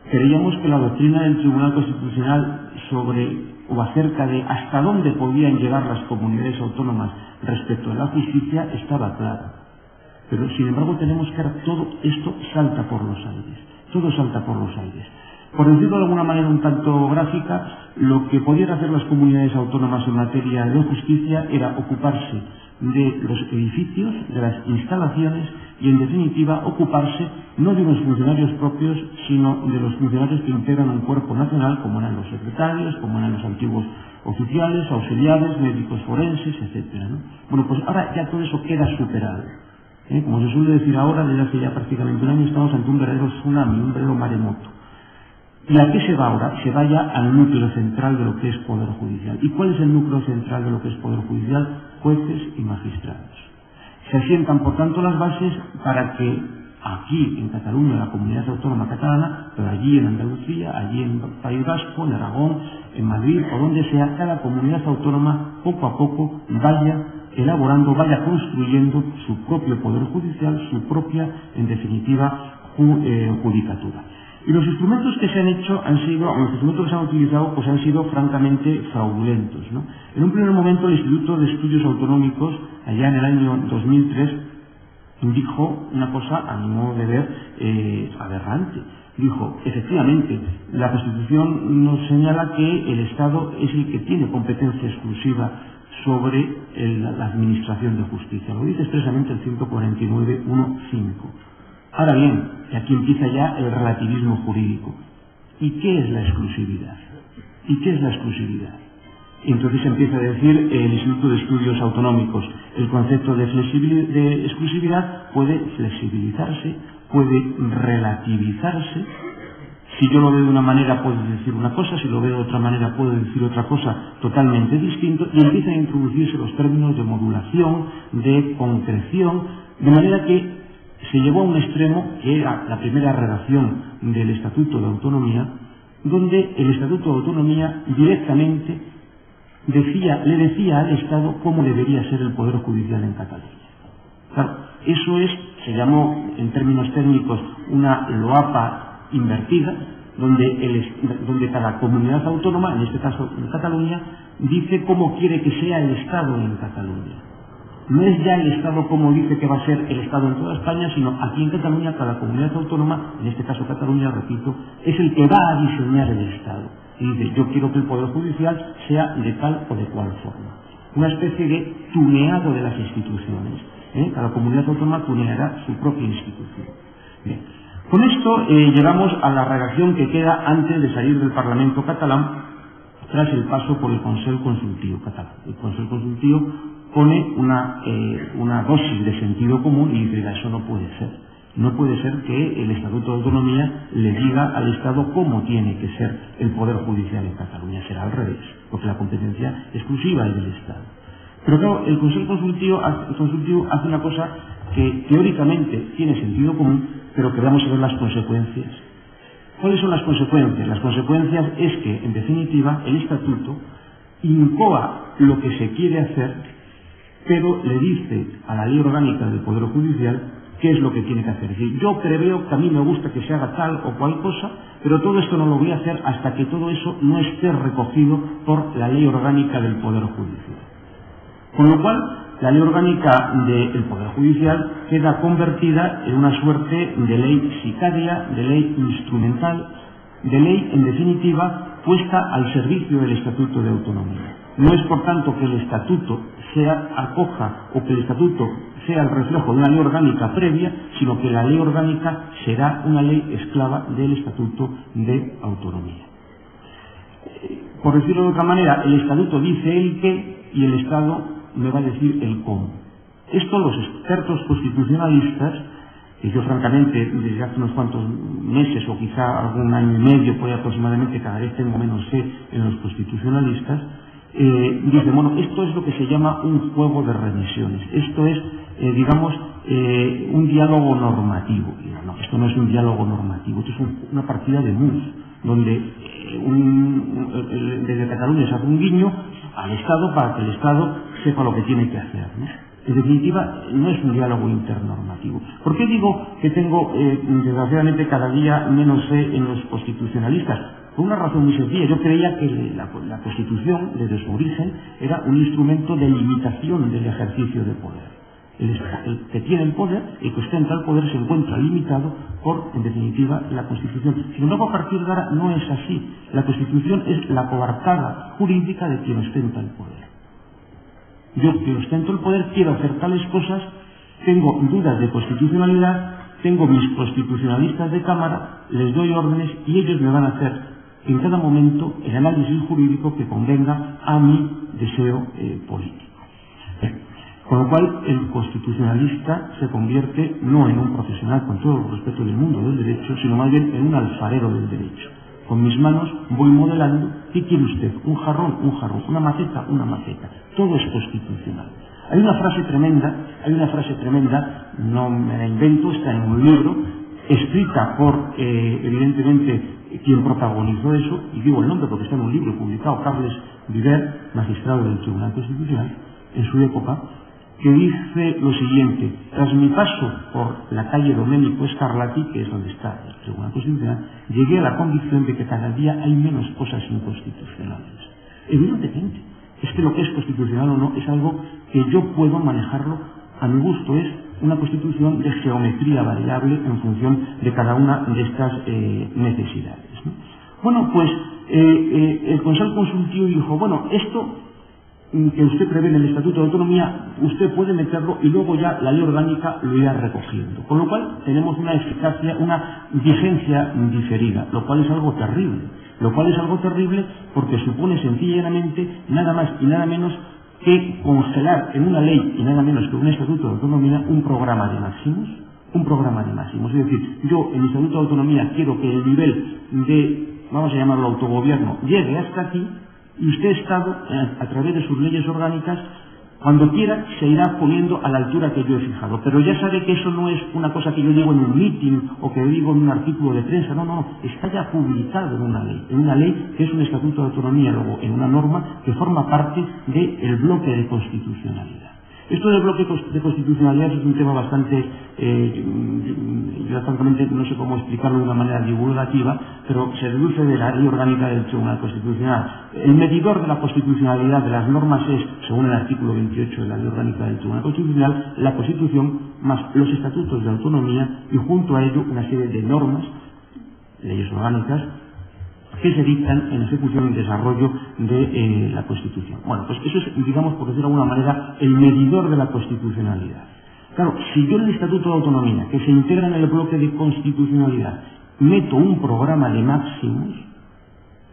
Creíamos que la doctrina del Tribunal Constitucional sobre o acerca de hasta dónde podían llegar las comunidades autónomas respecto a la justicia estaba clara. Pero, sin embargo, tenemos que todo esto salta por los aires. Todo salta por los aires. Por decirlo de alguna manera un tanto gráfica, lo que podían hacer las comunidades autónomas en materia de justicia era ocuparse de los edificios, de las instalaciones y, en definitiva, ocuparse no de los funcionarios propios, sino de los funcionarios que integran un cuerpo nacional, como eran los secretarios, como eran los antiguos oficiales, auxiliares, médicos forenses, etcétera, ¿no? Bueno, pues ahora ya todo eso queda superado. Como se suele decir ahora, desde hace ya prácticamente un año estamos ante un verdadero tsunami, un verdadero maremoto. ¿Y a qué se va ahora? Se va ya al núcleo central de lo que es Poder Judicial. ¿Y cuál es el núcleo central de lo que es Poder Judicial? Jueces y magistrados. Se asientan, por tanto, las bases para que aquí, en Cataluña, en la comunidad autónoma catalana, pero allí en Andalucía, allí en País Vasco, en Aragón, en Madrid, o donde sea, cada comunidad autónoma, poco a poco, vaya elaborando, vaya construyendo su propio poder judicial, su propia, en definitiva, judicatura. Y los instrumentos que se han hecho los instrumentos que se han utilizado, pues han sido francamente fraudulentos, ¿no? En un primer momento, el Instituto de Estudios Autonómicos, allá en el año 2003, dijo una cosa, a mi modo de ver, aberrante. Dijo, efectivamente, la Constitución nos señala que el Estado es el que tiene competencia exclusiva sobre la administración de justicia. Lo dice expresamente el 149.1.5. Ahora bien, aquí empieza ya el relativismo jurídico. ¿Y qué es la exclusividad? ¿Y qué es la exclusividad? Entonces empieza a decir el Instituto de Estudios Autonómicos, el concepto de exclusividad puede flexibilizarse, puede relativizarse. Si yo lo veo de una manera puedo decir una cosa, si lo veo de otra manera puedo decir otra cosa totalmente distinta, y empiezan a introducirse los términos de modulación, de concreción, de manera que se llevó a un extremo que era la primera redacción del Estatuto de Autonomía, donde el Estatuto de Autonomía directamente le decía al Estado cómo debería ser el Poder Judicial en Cataluña. Claro, eso se llamó en términos técnicos una loapa invertida, donde cada comunidad autónoma, en este caso en Cataluña, dice cómo quiere que sea el Estado en Cataluña. No es ya el Estado como dice que va a ser el Estado en toda España, sino aquí en Cataluña cada comunidad autónoma, en este caso Cataluña, repito, es el que va a diseñar el Estado. Y dice, yo quiero que el Poder Judicial sea de tal o de cual forma. Una especie de tuneado de las instituciones. Cada comunidad autónoma tuneará su propia institución. Bien. Con esto llegamos a la redacción que queda antes de salir del Parlamento catalán, tras el paso por el Consell Consultiu catalán. El Consell Consultiu pone una dosis de sentido común y dice, eso no puede ser. No puede ser que el Estatuto de Autonomía le diga al Estado cómo tiene que ser el Poder Judicial en Cataluña. Será al revés, porque la competencia exclusiva es del Estado. Pero claro, el Consell Consultiu hace una cosa que teóricamente tiene sentido común, pero que vamos a ver las consecuencias. ¿Cuáles son las consecuencias? Las consecuencias es que, en definitiva, el Estatuto incoa lo que se quiere hacer, pero le dice a la Ley Orgánica del Poder Judicial qué es lo que tiene que hacer. Es decir, yo preveo que a mí me gusta que se haga tal o cual cosa, pero todo esto no lo voy a hacer hasta que todo eso no esté recogido por la Ley Orgánica del Poder Judicial. Con lo cual, la Ley Orgánica del Poder Judicial queda convertida en una suerte de ley sicaria, de ley instrumental, de ley, en definitiva, puesta al servicio del Estatuto de Autonomía. No es, por tanto, que el Estatuto acoja o que el Estatuto sea el reflejo de una ley orgánica previa, sino que la ley orgánica será una ley esclava del Estatuto de Autonomía. Por decirlo de otra manera, el Estatuto dice el qué y el Estado me va a decir el cómo. Esto los expertos constitucionalistas, que yo francamente desde hace unos cuantos meses o quizá algún año y medio, pues aproximadamente cada vez tengo menos fe en los constitucionalistas, dicen, bueno, esto es lo que se llama un juego de remisiones. Esto es, un diálogo normativo. No, esto no es un diálogo normativo, esto es una partida de mus, donde desde Cataluña se hace un guiño al Estado para que el Estado sepa lo que tiene que hacer, ¿no? En definitiva, no es un diálogo internormativo. ¿Por qué digo que tengo, desgraciadamente, cada día menos fe en los constitucionalistas? Por una razón muy sencilla. Yo creía que la Constitución, desde su origen, era un instrumento de limitación del ejercicio de poder. El que tiene el poder, el que ostenta el poder, se encuentra limitado por, en definitiva, la Constitución. Sin embargo, a partir de ahora no es así. La Constitución es la coartada jurídica de quien ostenta el poder. Yo, que ostento el poder, quiero hacer tales cosas, tengo dudas de constitucionalidad, tengo mis constitucionalistas de Cámara, les doy órdenes y ellos me van a hacer en cada momento el análisis jurídico que convenga a mi deseo político. Con lo cual, el constitucionalista se convierte no en un profesional con todo el respeto del mundo del derecho, sino más bien en un alfarero del derecho. Con mis manos voy modelando, ¿qué quiere usted? Un jarrón, una maceta, todo es constitucional. Hay una frase tremenda, no me la invento, está en un libro, escrita por, evidentemente, quien protagonizó eso, y digo el nombre porque está en un libro publicado, Carles Viver, magistrado del Tribunal Constitucional, en su época, que dice lo siguiente: tras mi paso por la calle Domenico Scarlatti, que es donde está el Tribunal Constitucional, llegué a la convicción de que cada día hay menos cosas inconstitucionales. Evidentemente, es que lo que es constitucional o no es algo que yo puedo manejarlo a mi gusto, es una constitución de geometría variable en función de cada una de estas necesidades, ¿no? Bueno, pues el Consell Consultiu dijo, bueno, esto que usted prevé en el Estatuto de Autonomía, usted puede meterlo y luego ya la ley orgánica lo irá recogiendo. Con lo cual tenemos una eficacia, una vigencia diferida, lo cual es algo terrible. Lo cual es algo terrible porque supone sencillamente nada más y nada menos que congelar en una ley y nada menos que un Estatuto de Autonomía un programa de máximos. Un programa de máximos. Es decir, yo en el Estatuto de Autonomía quiero que el nivel de, vamos a llamarlo autogobierno, llegue hasta aquí, y usted, Estado, a través de sus leyes orgánicas, cuando quiera, se irá poniendo a la altura que yo he fijado. Pero ya sabe que eso no es una cosa que yo digo en un meeting o que digo en un artículo de prensa. No, no, está ya publicado en una ley que es un Estatuto de Autonomía, luego en una norma que forma parte del bloque de constitucionalidad. Esto del bloque de constitucionalidad es un tema bastante, yo francamente no sé cómo explicarlo de una manera divulgativa, pero se deduce de la ley orgánica del Tribunal Constitucional. El medidor de la constitucionalidad de las normas es, según el artículo 28 de la ley orgánica del Tribunal Constitucional, la Constitución más los estatutos de autonomía y junto a ello una serie de normas, leyes orgánicas, que se dictan en ejecución y desarrollo de la Constitución. Bueno, pues eso es, digamos, por decirlo de alguna manera, el medidor de la constitucionalidad. Claro, si yo en el Estatuto de Autonomía, que se integra en el bloque de constitucionalidad, meto un programa de máximos,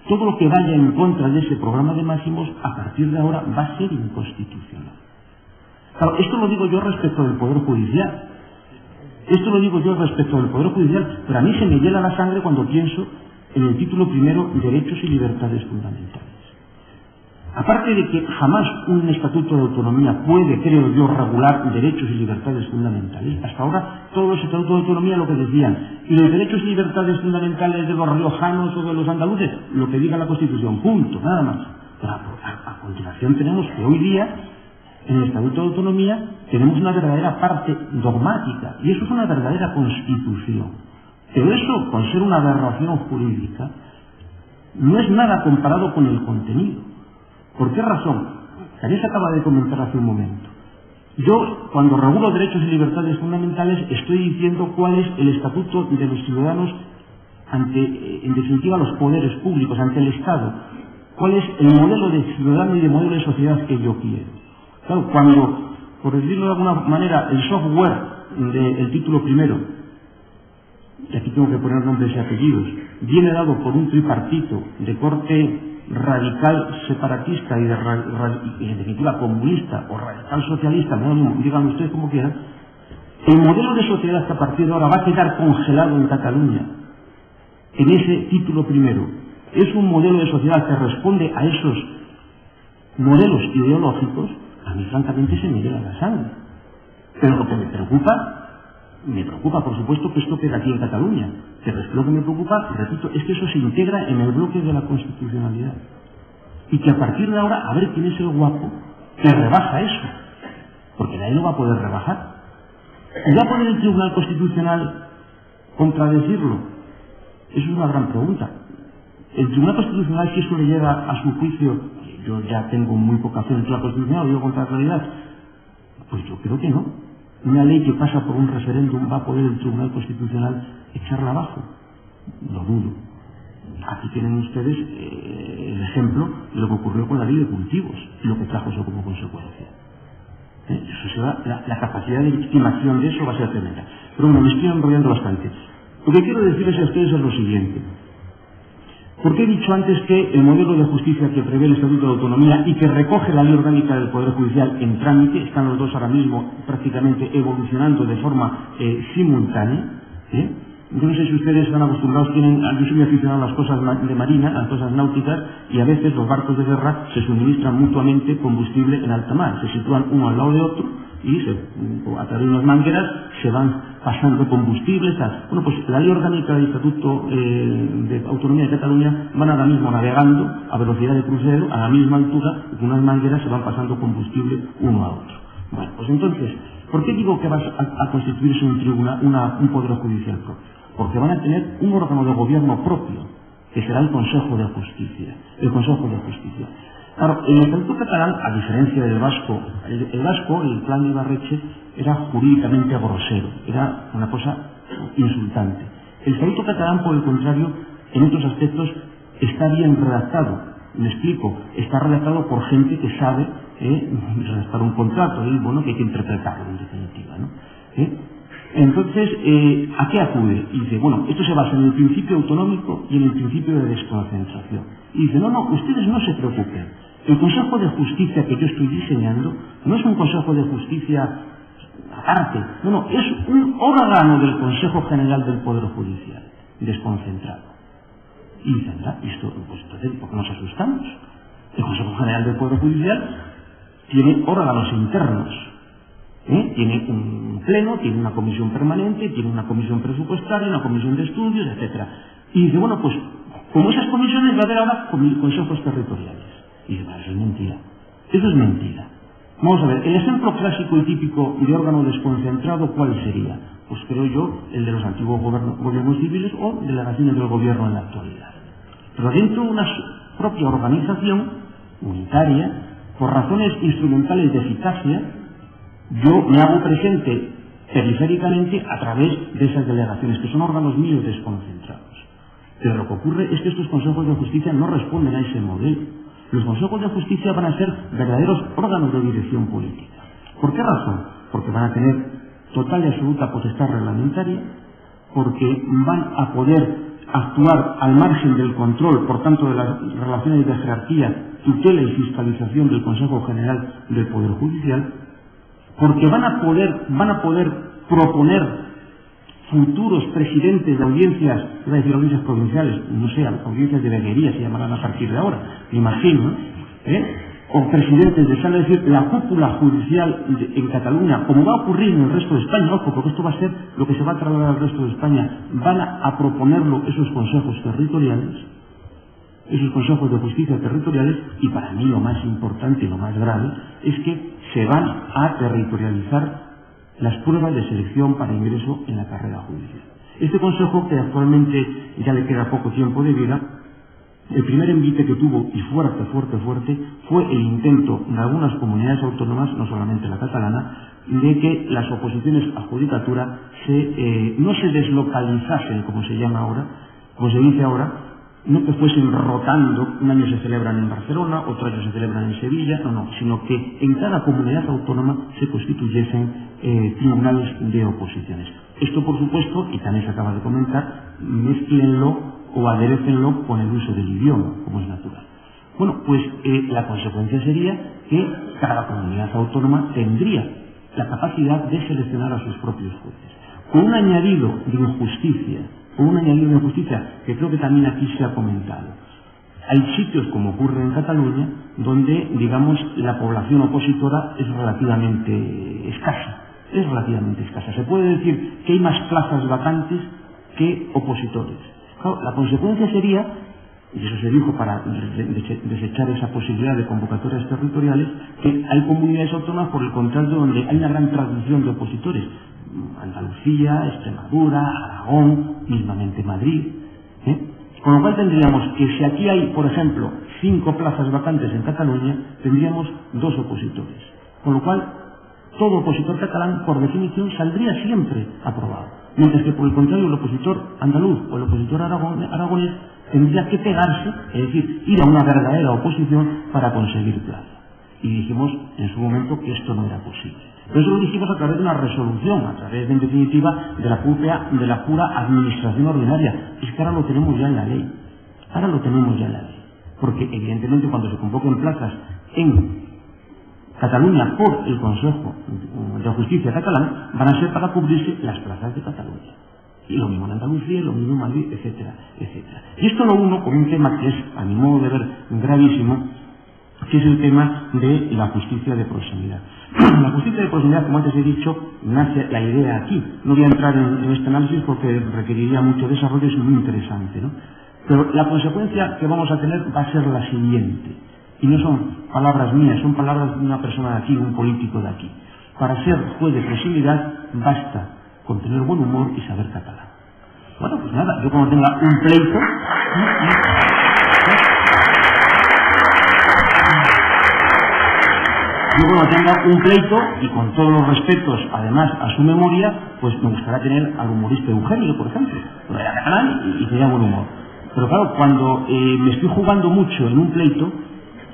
todo lo que vaya en contra de ese programa de máximos, a partir de ahora, va a ser inconstitucional. Claro, esto lo digo yo respecto del Poder Judicial. Esto lo digo yo respecto del Poder Judicial, pero a mí se me hiela la sangre cuando pienso en el título primero, derechos y libertades fundamentales. Aparte de que jamás un Estatuto de Autonomía puede, creo yo, regular derechos y libertades fundamentales, hasta ahora todos los Estatutos de Autonomía lo que decían, y los derechos y libertades fundamentales de los riojanos o de los andaluces, lo que diga la Constitución, punto, nada más. Pero a continuación tenemos que hoy día, en el Estatuto de Autonomía, tenemos una verdadera parte dogmática, y eso es una verdadera constitución. Pero eso, con ser una aberración jurídica, no es nada comparado con el contenido. ¿Por qué razón? También se acaba de comentar hace un momento. Yo, cuando regulo derechos y libertades fundamentales, estoy diciendo cuál es el estatuto de los ciudadanos ante, en definitiva, los poderes públicos, ante el Estado. ¿Cuál es el modelo de ciudadano y de modelo de sociedad que yo quiero? Claro, cuando, por decirlo de alguna manera, el software del título primero, y aquí tengo que poner nombres y apellidos, viene dado por un tripartito de corte radical separatista y en definitiva comunista o radical socialista, no, digan ustedes como quieran, el modelo de sociedad que a partir de ahora va a quedar congelado en Cataluña, en ese título primero, es un modelo de sociedad que responde a esos modelos ideológicos. A mí francamente se me hiela la sangre. Pero lo que me preocupa, por supuesto, que esto quede aquí en Cataluña. Pero es que lo que me preocupa, repito, es que eso se integra en el bloque de la constitucionalidad. Y que a partir de ahora, a ver quién es el guapo que rebaja eso. Porque nadie lo va a poder rebajar. ¿Y va a poder el Tribunal Constitucional contradecirlo? Eso es una gran pregunta. El Tribunal Constitucional, si eso le llega a su juicio, yo ya tengo muy poca fe en el Tribunal Constitucional, digo con claridad, pues yo creo que no. Una ley que pasa por un referéndum, ¿va a poder el Tribunal Constitucional echarla abajo? Lo dudo. Aquí tienen ustedes el ejemplo de lo que ocurrió con la ley de cultivos y lo que trajo eso como consecuencia. Eso la capacidad de estimación de eso va a ser tremenda. Pero bueno, me estoy enrollando bastante. Lo que quiero decirles a ustedes es lo siguiente. Porque he dicho antes que el modelo de justicia que prevé el Estatuto de Autonomía y que recoge la ley orgánica del Poder Judicial en trámite, están los dos ahora mismo prácticamente evolucionando de forma simultánea. Yo no sé si ustedes están acostumbrados, yo soy muy aficionado a las cosas de marina, a las cosas náuticas, y a veces los barcos de guerra se suministran mutuamente combustible en alta mar, se sitúan uno al lado de otro y a través de unas mangueras se van pasando combustibles, tal. Bueno, pues la ley orgánica del Estatuto de Autonomía de Cataluña van ahora mismo navegando a velocidad de crucero, a la misma altura, y con unas mangueras se van pasando combustible uno a otro. Bueno, pues entonces, ¿por qué digo que va a constituirse un tribunal, un poder judicial propio? Porque van a tener un órgano de gobierno propio, que será el Consejo de Justicia. El Consejo de Justicia. Claro, el Estatuto catalán, a diferencia del vasco, el vasco, el plan de Ibarretxe, era jurídicamente grosero, era una cosa insultante. El Estatuto catalán, por el contrario, en otros aspectos está bien redactado. Me explico, está redactado por gente que sabe redactar un contrato y bueno, que hay que interpretarlo en definitiva, ¿no? Entonces, ¿a qué acude? Y dice, bueno, esto se basa en el principio autonómico y en el principio de desconcentración. Y dice, no, ustedes no se preocupen. El Consejo de Justicia que yo estoy diseñando no es un Consejo de Justicia aparte, no, es un órgano del Consejo General del Poder Judicial, desconcentrado. Y dice, anda, esto, pues entonces, ¿por qué nos asustamos? El Consejo General del Poder Judicial tiene órganos internos, tiene un pleno, tiene una comisión permanente, tiene una comisión presupuestaria, una comisión de estudios, etcétera. Y dice, bueno, pues como esas comisiones va a haber ahora consejos territoriales. Y dice, eso es mentira. Eso es mentira. Vamos a ver, el ejemplo clásico y típico de órgano desconcentrado, ¿cuál sería? Pues creo yo, el de los antiguos gobiernos civiles o delegaciones del gobierno en la actualidad. Pero dentro de una propia organización unitaria, por razones instrumentales de eficacia, yo me hago presente periféricamente a través de esas delegaciones, que son órganos míos desconcentrados. Pero lo que ocurre es que estos consejos de justicia no responden a ese modelo. Los consejos de justicia van a ser verdaderos órganos de dirección política. ¿Por qué razón? Porque van a tener total y absoluta potestad reglamentaria, porque van a poder actuar al margen del control, por tanto, de las relaciones de jerarquía, tutela y fiscalización del Consejo General del Poder Judicial, porque van a poder proponer futuros presidentes de audiencias, iba a decir audiencias provinciales, no sé, audiencias de veguería se llamarán a partir de ahora, me imagino, o presidentes de sala, es decir, la cúpula judicial en Cataluña, como va a ocurrir en el resto de España, ojo, porque esto va a ser lo que se va a trasladar al resto de España, van a proponerlo esos consejos territoriales, esos consejos de justicia territoriales, y para mí lo más importante y lo más grave es que se van a territorializar las pruebas de selección para ingreso en la carrera judicial. Este consejo, que actualmente ya le queda poco tiempo de vida, el primer envite que tuvo, y fuerte, fue el intento de algunas comunidades autónomas, no solamente la catalana, de que las oposiciones a judicatura no se deslocalizasen, como se llama ahora, como se dice ahora, no que fuesen rotando, un año se celebran en Barcelona, otro año se celebran en Sevilla, no, sino que en cada comunidad autónoma se constituyesen tribunales de oposiciones. Esto, por supuesto, y también se acaba de comentar, mezclenlo o aderécenlo con el uso del idioma, como es natural. Bueno, pues la consecuencia sería que cada comunidad autónoma tendría la capacidad de seleccionar a sus propios jueces, con un añadido de injusticia, que creo que también aquí se ha comentado. Hay sitios, como ocurre en Cataluña, donde, digamos, la población opositora es relativamente escasa. Se puede decir que hay más plazas vacantes que opositores. Claro, la consecuencia sería, y eso se dijo para desechar esa posibilidad de convocatorias territoriales, que hay comunidades autónomas, por el contrario, donde hay una gran tradición de opositores. Andalucía, Extremadura, Aragón, mismamente Madrid. Con lo cual tendríamos que si aquí hay, por ejemplo, 5 plazas vacantes en Cataluña, tendríamos 2 opositores. Con lo cual, todo opositor catalán, por definición, saldría siempre aprobado. Mientras que, por el contrario, el opositor andaluz o el opositor aragonés tendría que pegarse, es decir, ir a una verdadera oposición para conseguir plaza. Y dijimos en su momento que esto no era posible. Pero eso lo dijimos a través de una resolución, a través, en definitiva, de la pura administración ordinaria. Es que ahora lo tenemos ya en la ley. Porque, evidentemente, cuando se convoquen plazas en Cataluña por el Consejo de Justicia catalán, van a ser para cubrirse las plazas de Cataluña. Y lo mismo en Andalucía, lo mismo en Madrid, etcétera. Y esto lo uno con un tema que es, a mi modo de ver, gravísimo, que es el tema de la justicia de proximidad. La justicia de proximidad, como antes he dicho, nace la idea aquí. No voy a entrar en este análisis porque requeriría mucho desarrollo, es muy interesante, ¿no? Pero la consecuencia que vamos a tener va a ser la siguiente. Y no son palabras mías, son palabras de una persona de aquí, de un político de aquí. Para ser juez de proximidad basta con tener buen humor y saber catalán. Bueno, pues nada, yo cuando tenga un pleito... Yo cuando tenga un pleito, y con todos los respetos, además, a su memoria, pues me gustaría tener al humorista Eugenio, por ejemplo. Pero era catalán y tenía buen humor. Pero claro, cuando me estoy jugando mucho en un pleito,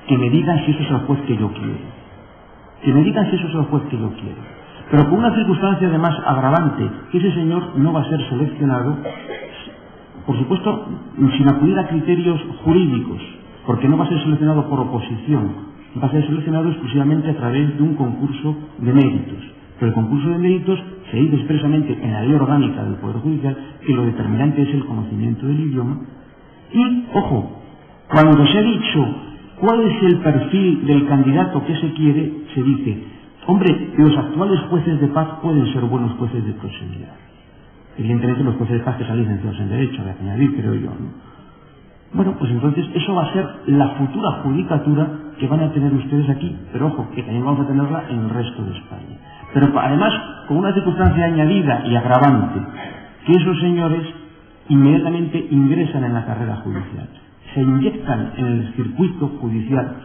que me digan si eso es el juez que yo quiero. Que me digan si eso es el juez que yo quiero. Pero con una circunstancia además agravante, que ese señor no va a ser seleccionado, por supuesto, sin acudir a criterios jurídicos, porque no va a ser seleccionado por oposición, va a ser seleccionado exclusivamente a través de un concurso de méritos. Pero el concurso de méritos se dice expresamente en la ley orgánica del Poder Judicial que lo determinante es el conocimiento del idioma. Y, ojo, cuando se ha dicho cuál es el perfil del candidato que se quiere, se dice, hombre, los actuales jueces de paz pueden ser buenos jueces de proximidad. Evidentemente los jueces de paz que están licenciados en Derecho, voy a añadir, creo yo, ¿no? Bueno, pues entonces eso va a ser la futura judicatura que van a tener ustedes aquí, pero ojo, que también vamos a tenerla en el resto de España. Pero además, con una circunstancia añadida y agravante, que esos señores inmediatamente ingresan en la carrera judicial, se inyectan en el circuito judicial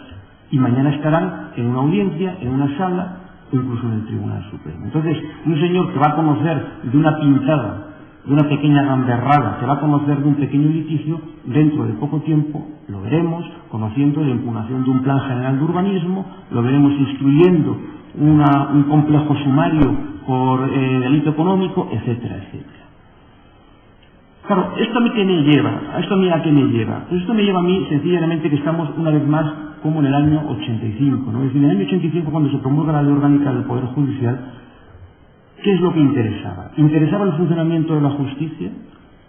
y mañana estarán en una audiencia, en una sala o incluso en el Tribunal Supremo. Entonces, un señor que va a conocer de una pintada, de una pequeña gamberrada, que va a conocer de un pequeño litigio, dentro de poco tiempo lo veremos conociendo la impugnación de un plan general de urbanismo, lo veremos instruyendo un complejo sumario por delito económico, etcétera, etcétera. Claro, ¿esto a mí qué me lleva? ¿Esto a mí a qué me lleva? Pues esto me lleva a mí sencillamente que estamos una vez más como en el año 85, ¿no? Es decir, en el año 85, cuando se promulga la ley orgánica del Poder Judicial, ¿qué es lo que interesaba? ¿Interesaba el funcionamiento de la justicia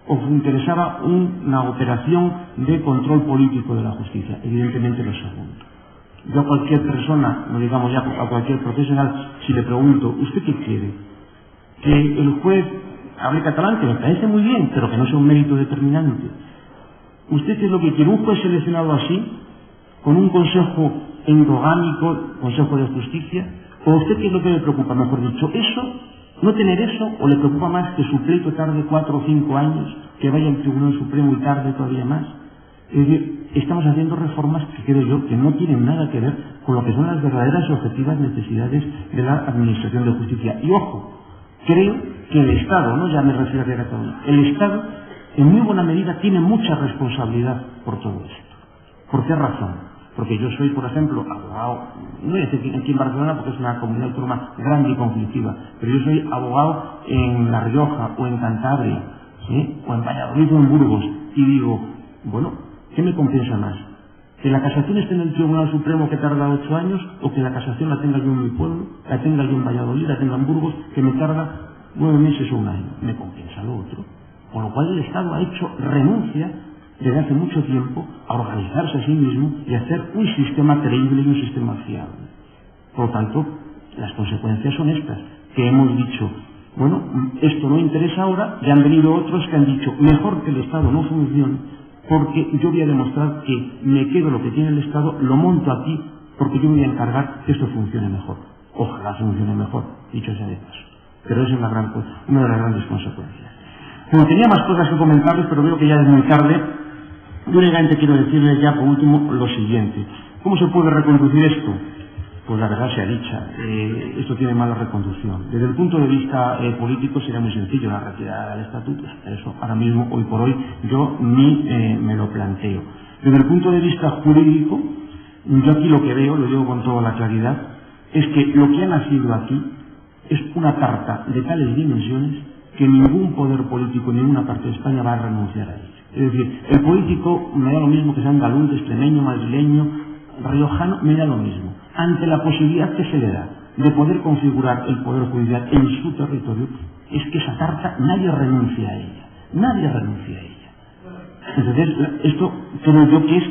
o interesaba una operación de control político de la justicia? Evidentemente lo segundo. Yo a cualquier persona, no digamos ya a cualquier profesional, si le pregunto, ¿usted qué quiere? Que el juez hable catalán, que me parece muy bien, pero que no sea un mérito determinante. ¿Usted qué es lo que quiere? ¿Un juez seleccionado así, con un consejo endogámico, consejo de justicia? ¿O usted qué es lo que le preocupa? Mejor dicho, eso, no tener eso, o le preocupa más que su pleito tarde 4 o 5 años, que vaya al Tribunal Supremo y tarde todavía más. Es decir, estamos haciendo reformas que creo yo que no tienen nada que ver con lo que son las verdaderas y objetivas necesidades de la Administración de Justicia. Y ojo, creo que el Estado, no ya me refiero a Cataluña, el Estado en muy buena medida tiene mucha responsabilidad por todo esto. ¿Por qué razón? Porque yo soy, por ejemplo, abogado, no voy a decir aquí en Barcelona porque es una comunidad autónoma grande y conflictiva, pero yo soy abogado en La Rioja o en Cantabria, ¿sí? O en Valladolid o en Burgos, y digo, bueno, ¿qué me compensa más? ¿Que la casación esté en el Tribunal Supremo que tarda 8 años o que la casación la tenga yo en mi pueblo, la tenga yo en Valladolid, la tenga en Burgos, que me tarda 9 meses o 1 año? Me compensa lo otro. Con lo cual el Estado ha hecho renuncia desde hace mucho tiempo a organizarse a sí mismo y a hacer un sistema creíble y un sistema fiable. Por lo tanto, las consecuencias son estas, que hemos dicho, bueno, esto no interesa ahora, y han venido otros que han dicho, mejor que el Estado no funcione, porque yo voy a demostrar que me quedo lo que tiene el Estado, lo monto aquí, porque yo me voy a encargar que esto funcione mejor. Ojalá funcione mejor, dicho sea de paso. Pero esa es una de las grandes consecuencias. Como tenía más cosas que comentarles, pero veo que ya es muy tarde, yo únicamente quiero decirles ya por último lo siguiente. ¿Cómo se puede reconducir esto? Pues la verdad sea dicha, esto tiene mala reconducción. Desde el punto de vista político sería muy sencillo la retirada del estatuto. Eso ahora mismo, hoy por hoy, yo ni me lo planteo. Desde el punto de vista jurídico, yo aquí lo que veo, lo digo con toda la claridad, es que lo que ha nacido aquí es una carta de tales dimensiones que ningún poder político en ninguna parte de España va a renunciar a ella. Es decir, el político me da lo mismo que sea andaluz, extremeño, madrileño, riojano, me da lo mismo. Ante la posibilidad que se le da de poder configurar el Poder Judicial en su territorio, es que esa carta nadie renuncia a ella. Nadie renuncia a ella. Entonces, esto creo yo que es,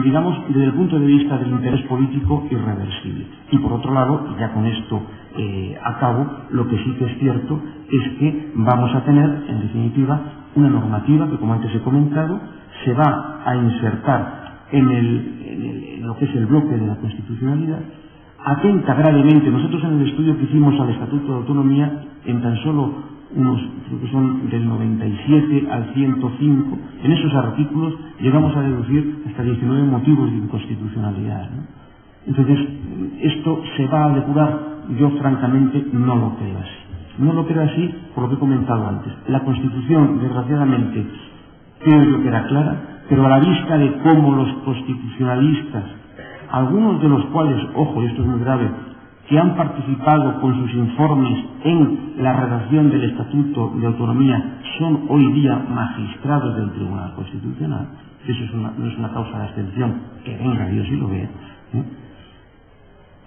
digamos, desde el punto de vista del interés político, irreversible. Y por otro lado, y ya con esto acabo, lo que sí que es cierto es que vamos a tener, en definitiva, una normativa que, como antes he comentado, se va a insertar en lo que es el bloque de la constitucionalidad, atenta gravemente. Nosotros en el estudio que hicimos al Estatuto de Autonomía, en tan solo unos, creo que son del 97 al 105, en esos artículos llegamos a deducir hasta 19 motivos de inconstitucionalidad, ¿no? Entonces, esto se va a depurar. Yo francamente no lo creo así. No lo creo así por lo que he comentado antes. La Constitución, desgraciadamente, creo yo que era clara, pero a la vista de cómo los constitucionalistas, algunos de los cuales, ojo, y esto es muy grave, que han participado con sus informes en la redacción del Estatuto de Autonomía, son hoy día magistrados del Tribunal Constitucional, que eso no es una causa de abstención, que venga Dios y lo vea, ¿eh?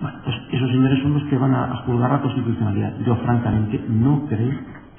Bueno, pues esos señores son los que van a juzgar la constitucionalidad. Yo francamente no creo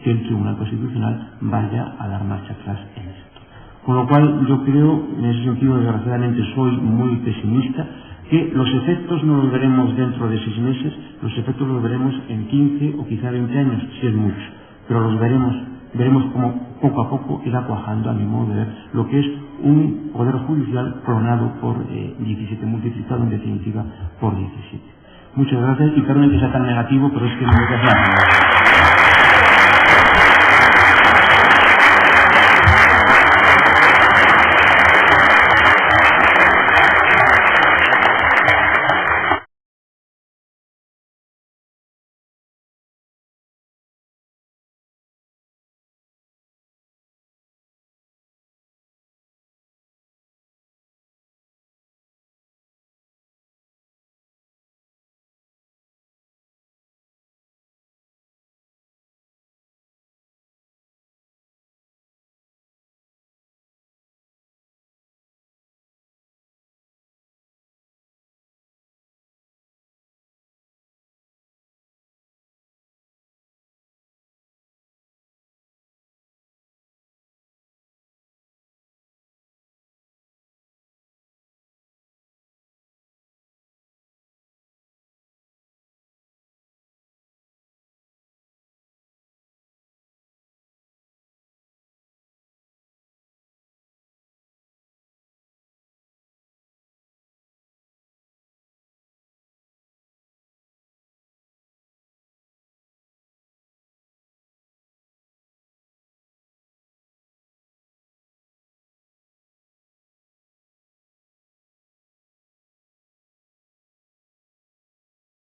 que el Tribunal Constitucional vaya a dar marcha atrás en esto. Con lo cual yo creo, en ese sentido desgraciadamente soy muy pesimista, que los efectos no los veremos dentro de 6 meses, los efectos los veremos en 15 o quizá 20 años, si es mucho, pero los veremos como poco a poco irá cuajando, a mi modo de ver, lo que es un poder judicial clonado por 17, multiplicado en definitiva por 17. Muchas gracias y perdón que sea tan negativo, pero es que no me queda claro.